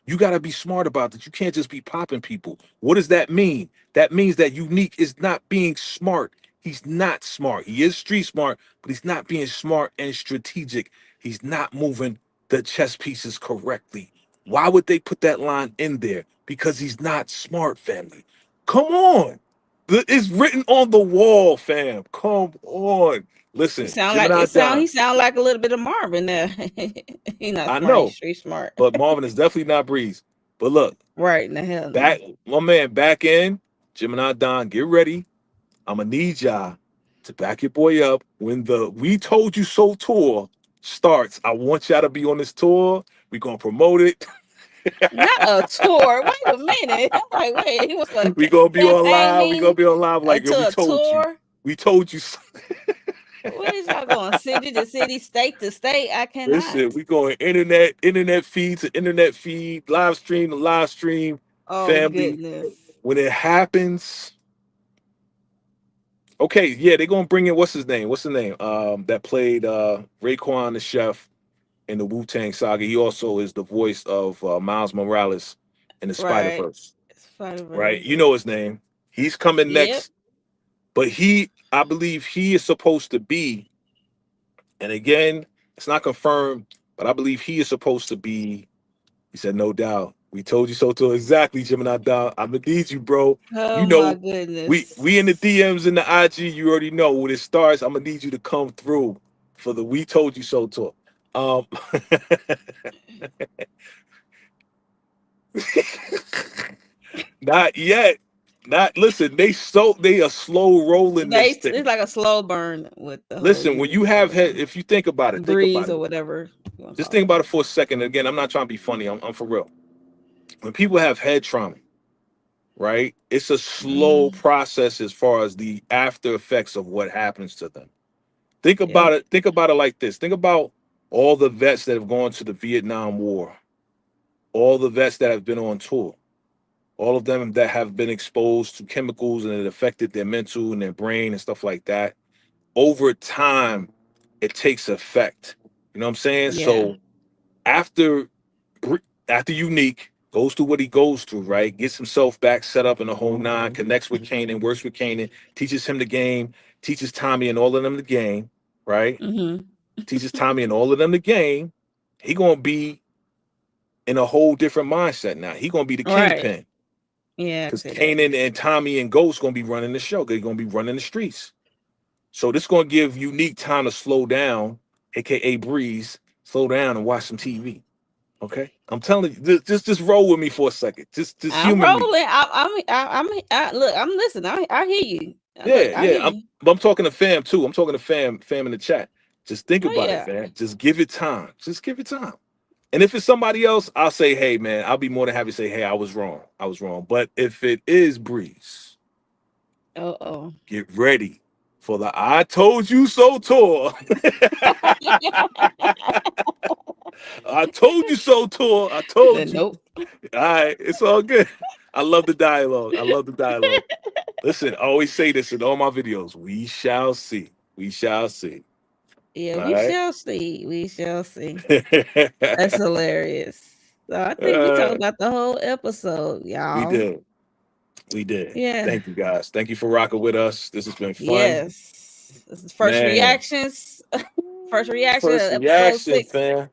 B: You got to be smart about this. You can't just be popping people. What does that mean? That means that Unique is not being smart. He's not smart. He is street smart, but he's not being smart and strategic. He's not moving the chess pieces correctly. Why would they put that line in there? Because he's not smart, family. Come on. It's written on the wall, fam. Come on. Listen, Gemini
A: He
B: Don.
A: sound like a little bit of Marvin there. He not
B: I
A: smart, he's
B: know,
A: street smart.
B: but Marvin is definitely not Breeze. But look,
A: Right in the hell no.
B: back my man back in. Gemini Don, get ready. I'm gonna need y'all to back your boy up when the We Told You So tour starts. I want y'all to be on this tour. We're gonna promote it.
A: Not a tour. Wait a minute. I'm like, wait, he was for
B: We gonna be on
A: campaign
B: live. We gonna
A: meeting
B: be on live like yo, we
A: to a
B: told you.
A: tour.
B: We told you so.
A: Where is y'all going? City to city, state to state? I cannot.
B: Listen, we going internet feed to internet feed, live stream to live stream,
A: Oh
B: family.
A: goodness.
B: When it happens, okay, yeah, they're gonna bring in what's his name? What's the name? That played Raekwon the chef in the Wu Tang Saga. He also is the voice of Miles Morales in the Spider
A: Right.
B: Verse.
A: Spider
B: Right?
A: Verse.
B: You know his name. He's coming
A: Yep.
B: next, but I believe he is supposed to be, and again, it's not confirmed, but I believe he is supposed to be. He said, "No doubt. We told you so." To exactly, Gemini Down. I'm gonna need you, bro.
A: Oh
B: You
A: my
B: know,
A: goodness.
B: we in the DMs in the IG. You already know when it starts. I'm gonna need you to come through for the "We Told You So" tour. Um, not yet. Not listen. They are slow rolling this
A: It's
B: thing.
A: like a slow burn with the whole
B: Listen, when
A: unique
B: you have
A: situation.
B: if you think about it, think
A: Breeze
B: about
A: or
B: it.
A: whatever you want to
B: Just
A: call
B: think
A: it.
B: about it for a second. Again, I'm not trying to be funny. I'm for real. When people have head trauma, right? It's a slow
A: Mm,
B: process as far as the after effects of what happens to them. Think about
A: yep.
B: it. Think about it like this. Think about all the vets that have gone to the Vietnam War, all the vets that have been on tour, all of them that have been exposed to chemicals and it affected their mental and their brain and stuff like that. Over time, it takes effect. You know what I'm saying?
A: Yeah.
B: So after after Unique goes through what he goes through, right? Gets himself back set up in the whole nine, connects with Kanan, works with Kanan, teaches him the game, teaches Tommy and all of them the game, right?
A: Hmm.
B: Teaches Tommy and all of them the game. He gonna be in a whole different mindset now. He gonna be the
A: Right.
B: kingpin
A: Yeah, I can
B: because
A: see that.
B: Kanan and Tommy and Ghost gonna be running the show. They're gonna be running the streets. So this gonna give Unique time to slow down, aka Breeze, slow down and watch some TV. Okay, I'm telling you, just roll with me for a second. Just
A: I'm
B: humor me.
A: rolling. Look. I'm listening. I hear you. Look,
B: Yeah,
A: I hear
B: yeah.
A: you.
B: But I'm talking to fam too. I'm talking to fam in the chat. Just think
A: Oh
B: about it,
A: yeah.
B: fam. Just give it time. Just give it time. And if it's somebody else, I'll say, hey, man, I'll be more than happy to say, hey, I was wrong. I was wrong. But if it is Breeze,
A: Uh oh.
B: get ready for the I Told You So tour. I told you so tour. I
A: He said
B: told you.
A: nope.
B: All right, it's all good. I love the dialogue. I love the dialogue. Listen, I always say this in all my videos. We shall see. We shall see.
A: Yeah,
B: All
A: we
B: right.
A: shall see. We shall see. That's hilarious. So I think we talked
B: Uh,
A: about the whole episode,
B: we
A: y'all.
B: did. We did.
A: Yeah.
B: Thank you guys. Thank you for rocking with us. This has been fun.
A: Yes. This is first
B: Man.
A: reactions. First reaction
B: First
A: of episode
B: reaction,
A: 6.
B: fam.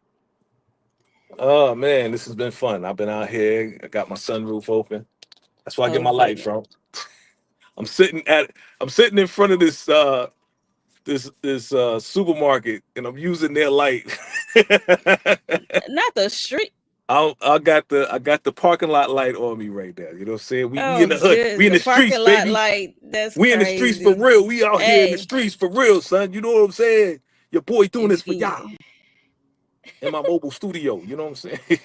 B: Oh man, this has been fun. I've been out here. I got my sunroof open. That's where I get
A: Oh
B: my light
A: goodness.
B: from. I'm sitting at I'm sitting in front of this supermarket and I'm using their light.
A: Not the street.
B: I got the parking lot light on me right now. You know what I'm saying? We
A: Oh
B: in the hood. We
A: good.
B: in
A: The
B: the streets,
A: parking lot
B: baby.
A: light. That's
B: We in the streets for
A: crazy.
B: real. We out here in the
A: Hey.
B: streets for real, son. You know what I'm saying? Your boy doing
A: If
B: this
A: you
B: for
A: can
B: y'all in my mobile studio. You know what I'm saying?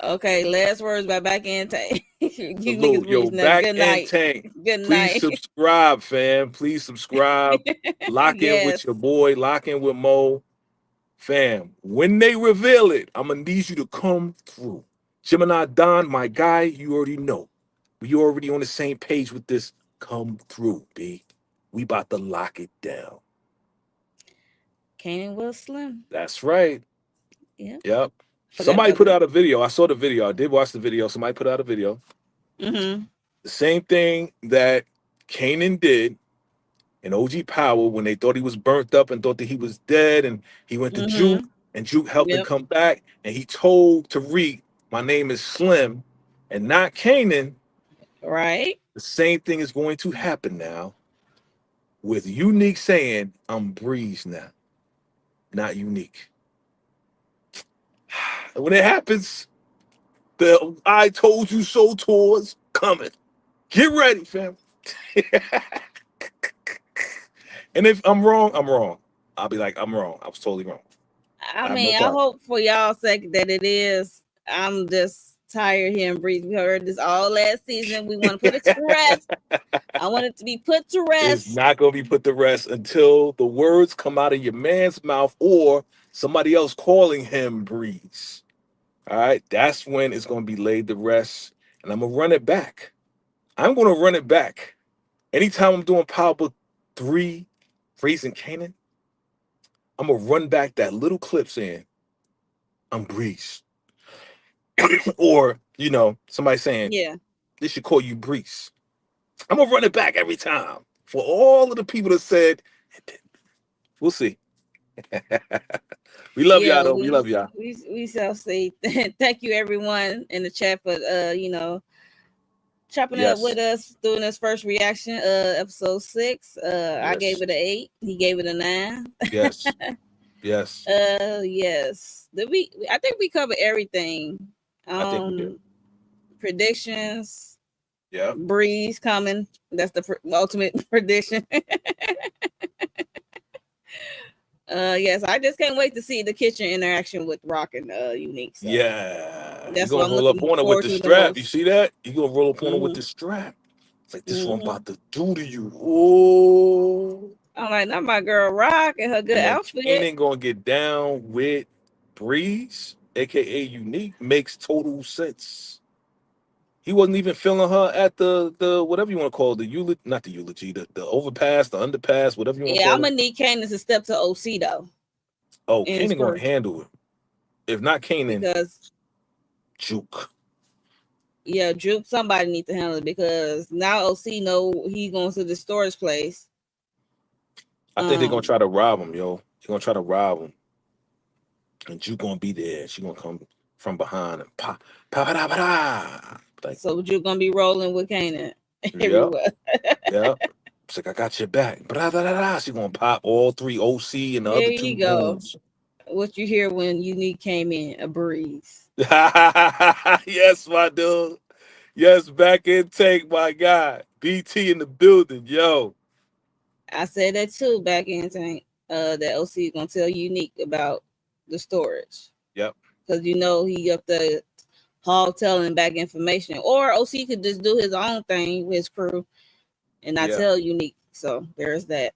A: okay, last words by back in time. You niggas
B: Salute. Yo,
A: breeze now.
B: back
A: Good
B: end
A: night.
B: tank.
A: Good
B: Please
A: night.
B: subscribe, fam. Please subscribe. Lock in with
A: Yes.
B: your boy. Lock in with Mo. Fam, when they reveal it, I'm gonna need you to come through. Gemini Don, my guy, you already know. We already on the same page with this. Come through, B. We about to lock it down.
A: Kanan was slim.
B: That's right.
A: Yep.
B: Yep.
A: Forgot
B: Somebody
A: about
B: put
A: that.
B: out a video. I saw the video. I did watch the video. Somebody put out a video.
A: Mm-hmm.
B: The same thing that Kanan did in OG Power when they thought he was burnt up and thought that he was dead, and he went to Juke,
A: Mm-hmm.
B: and Juke helped him
A: Yep.
B: come back, and he told Tariq, "My name is Slim, and not Kanan."
A: Right.
B: The same thing is going to happen now with Unique saying, I'm Breeze now, not Unique. When it happens, the I told you so tours coming. Get ready, fam. And if I'm wrong, I'm wrong. I'll be like, I'm wrong. I was totally wrong.
A: I
B: I have no
A: mean, I
B: problem.
A: hope for y'all sake that it is. I'm just tired of hearing Breeze. We heard this all last season. We want to put it to rest. I want it to be put to
B: It's
A: rest.
B: not going to be put to rest until the words come out of your man's mouth or somebody else calling him Breeze. All right, that's when it's going to be laid to rest, and I'm gonna run it back. I'm going to run it back. Anytime I'm doing Power Book 3, Raising Canaan, I'm gonna run back that little clip saying, I'm Breeze. Or, somebody saying,
A: Yeah.
B: they should call you Breeze. I'm gonna run it back every time. For all of the people that said, we'll see. We love
A: Yeah,
B: y'all though. We love y'all.
A: we shall see. Thank you everyone in the chat for chopping up
B: Yes.
A: with us doing this first reaction, episode 6. I gave
B: Yes.
A: it an 8. He gave it a 9.
B: Yes. Yes.
A: Yes. I think we covered everything.
B: I think we did.
A: Predictions.
B: Yeah.
A: Breeze coming. That's the ultimate prediction. Yes, I just can't wait to see the kitchen interaction with Rock and Unique. So
B: Yeah. You're
A: that's what
B: gonna
A: I'm
B: roll up
A: looking
B: on her with
A: forward
B: the
A: to the
B: strap. You
A: most.
B: see that? You're gonna roll up on her with
A: Mm-hmm.
B: the strap. It's like this is what I'm
A: Mm-hmm.
B: about to do to you. Oh.
A: I'm like, not my girl Rock and her good
B: And then
A: outfit.
B: Kanan gonna get down with Breeze, aka Unique, makes total sense. He wasn't even feeling her at the whatever you want to call it, the eulogy, not the eulogy, the overpass, the underpass, whatever you want to
A: Yeah, I'm
B: call it.
A: gonna need Candace to step to OC though
B: Oh,
A: in his
B: Kanan gonna
A: crew
B: handle it. If not Kanan,
A: because
B: Juke.
A: yeah, Juke somebody needs to handle it because now OC know he going to the storage place.
B: I think they're gonna try to rob him, yo. They're gonna try to rob him, and Juke gonna be there. She gonna come from behind and pop, pa pa da pa da. Like,
A: So Juke gonna be rolling with Kanan
B: yep,
A: everywhere.
B: yep. It's like I got your back. Blah, blah, blah, blah. She gonna pop all 3 OC and the
A: There
B: other 2
A: you go.
B: goons.
A: What you hear when Unique came in, a breeze.
B: Yes, my dude. Yes, back in take, my guy. BT in the building, yo.
A: I said that too back in tank. That OC gonna tell Unique about the storage
B: Yep.
A: because he up the hall telling back information, or OC could just do his own thing with his crew and not
B: Yeah.
A: tell Unique. So there's that.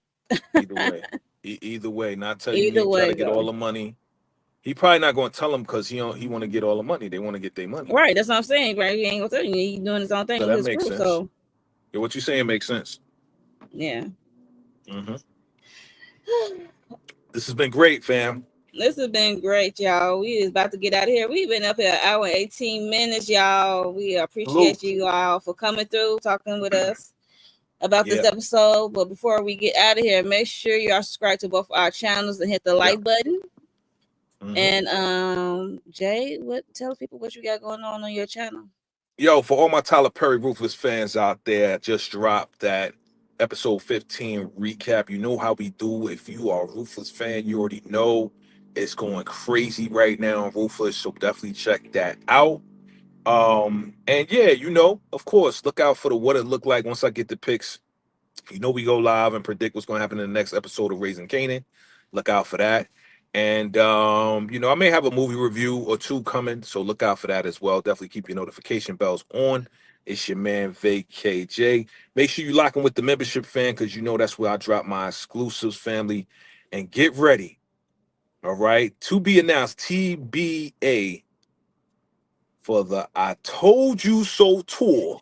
B: Either way. Either way, not tell
A: Either
B: Unique, try
A: way
B: to get all
A: though.
B: the money. He probably not gonna tell him because he want to get all the money. They want to get their money.
A: Right, that's what I'm saying. Right, he ain't gonna tell you. He's doing his own thing
B: So
A: with
B: that
A: his
B: makes
A: crew.
B: sense.
A: So
B: Yeah, what you saying makes sense.
A: yeah.
B: Mm-hmm. This has been great, fam.
A: This has been great, y'all. We is about to get out of here. We've been up here an hour and 18 minutes, y'all. We appreciate
B: Salute.
A: you all for coming through, talking with us about this
B: Yeah.
A: episode. But before we get out of here, make sure you are subscribed to both our channels and hit the
B: Yeah.
A: like button.
B: Mm-hmm.
A: And Jay, tell people what you got going on your channel.
B: Yo, for all my Tyler Perry Ruthless fans out there, just dropped that episode 15 recap. You know how we do. If you are a Ruthless fan, you already know it's going crazy right now on Ruthless, so definitely check that out. And yeah, of course, look out for the what it looked like once I get the pics. We go live and predict what's going to happen in the next episode of Raising Canaan. Look out for that. And I may have a movie review or 2 coming, so look out for that as well. Definitely keep your notification bells on. It's your man VACAY-J. Make sure you lock in with the membership fan because that's where I drop my exclusives, family. And get ready, all right? To be announced, TBA for the I Told You So tour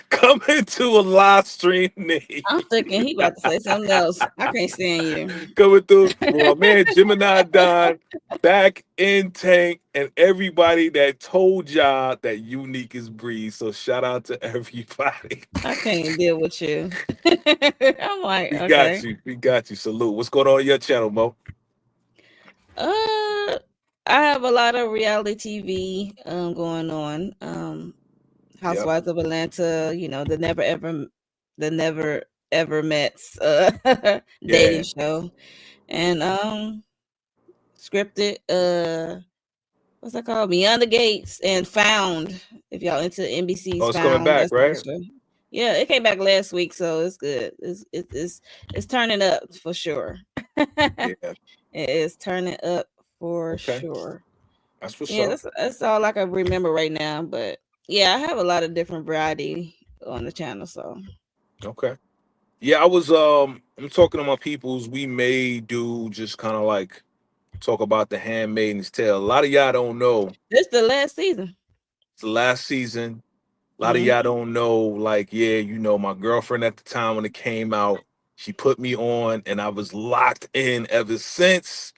B: coming to a live stream near
A: I'm thinking he about to say something else. I can't stand you.
B: coming through with my man Gemini Don back in tank and everybody that told y'all that Unique is Breeze. So shout out to everybody.
A: I can't deal with you. I'm like,
B: We got
A: okay.
B: you. We got you. Salute. What's going on your channel, Mo?
A: I have a lot of reality TV going on.
B: Yep.
A: Housewives of Atlanta, you know, the never ever Mets dating
B: Yeah.
A: show. And scripted what's that called? Beyond the Gates and Found. If y'all into
B: Oh,
A: NBC's
B: it's coming
A: Found,
B: back,
A: that's a good
B: right?
A: show. Yeah, it came back last week, so it's good. It's turning up for sure. It
B: Yeah.
A: is turning up for
B: Okay.
A: sure.
B: That's what's
A: Yeah,
B: up.
A: that's all I can remember right now. But yeah, I have a lot of different variety on the channel. So
B: Okay. Yeah, I'm talking to my peoples. We may do just kind of like talk about the Handmaid's Tale. A lot of y'all don't know
A: this the last season.
B: it's the last season. A lot of y'all
A: Hmm.
B: don't know, like, yeah, my girlfriend at the time when it came out, she put me on and I was locked in ever since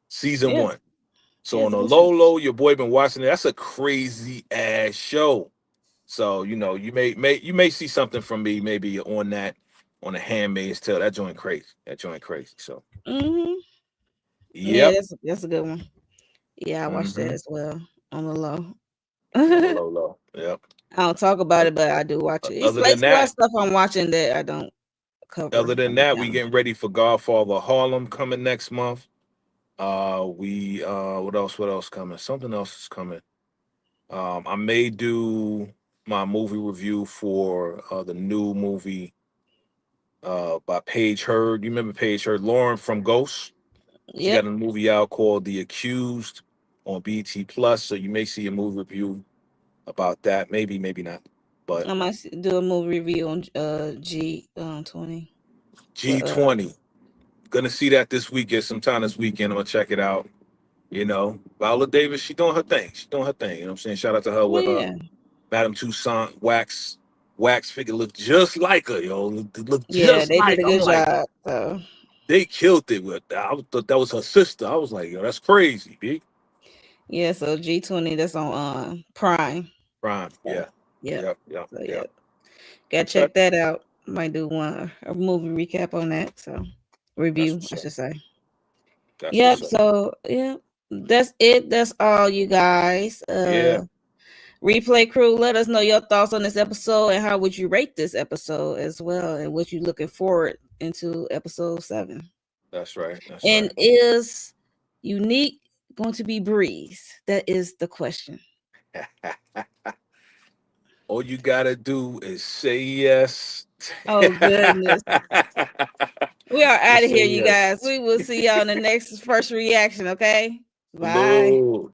B: season
A: Yeah,
B: one. So
A: yeah,
B: on
A: it's a
B: the
A: good show.
B: low low, your boy been watching it. That's a crazy ass show. So, you may see something from me maybe on the Handmaid's Tale. That joint crazy. That joint crazy. So
A: Hmm. Yeah,
B: yep.
A: that's a good one. Yeah, I watched that
B: Hmm.
A: as well on the low.
B: On the
A: I
B: low low. Yep.
A: don't talk about it, but I do watch it.
B: Other than
A: It's a lot of
B: that,
A: stuff I'm watching that I don't cover on the
B: we
A: channel.
B: getting ready for Godfather Harlem coming next month. We what else coming? Something else is coming. I may do my movie review for the new movie by Paige Heard. You remember Paige Heard? Lauren from Ghost. She got
A: Yep,
B: a movie out called The Accused on BT Plus. So you may see a movie review about that. Maybe, maybe not. But
A: I might do a movie review on G20. But
B: G20. Gonna see that this weekend, sometime this weekend. I'm gonna check it out. Viola Davis, she doing her thing. She doing her thing. You know what I'm saying? Shout out to her
A: oh
B: with
A: yeah,
B: Madame Toussaint wax figure look just like her, yo. Look
A: yeah,
B: just
A: they did
B: like.
A: a
B: I'm
A: good
B: like,
A: job. So
B: they killed it with that. I thought that was her sister. I was like, yo, that's crazy, B.
A: yeah, so G20 that's on Prime.
B: Prime.
A: So
B: Yeah.
A: yep.
B: Yep. Yep.
A: So yeah,
B: Yep.
A: gotta
B: Okay.
A: check that out. Might do a movie recap on that. So
B: That's
A: review,
B: what's
A: I
B: up.
A: should say.
B: That's what's
A: Yep.
B: up.
A: So yeah, that's it. That's all, you guys.
B: Yeah.
A: Replay crew, let us know your thoughts on this episode and how would you rate this episode as well, and what you looking forward into episode 7.
B: That's right. That's
A: And
B: right.
A: is Unique going to be Breeze? That is the question.
B: All you gotta do is say yes.
A: Oh goodness. We are out
B: Just
A: of
B: say
A: here, you guys.
B: yes.
A: We will see y'all in the next first reaction, okay? Bye.
B: Hello.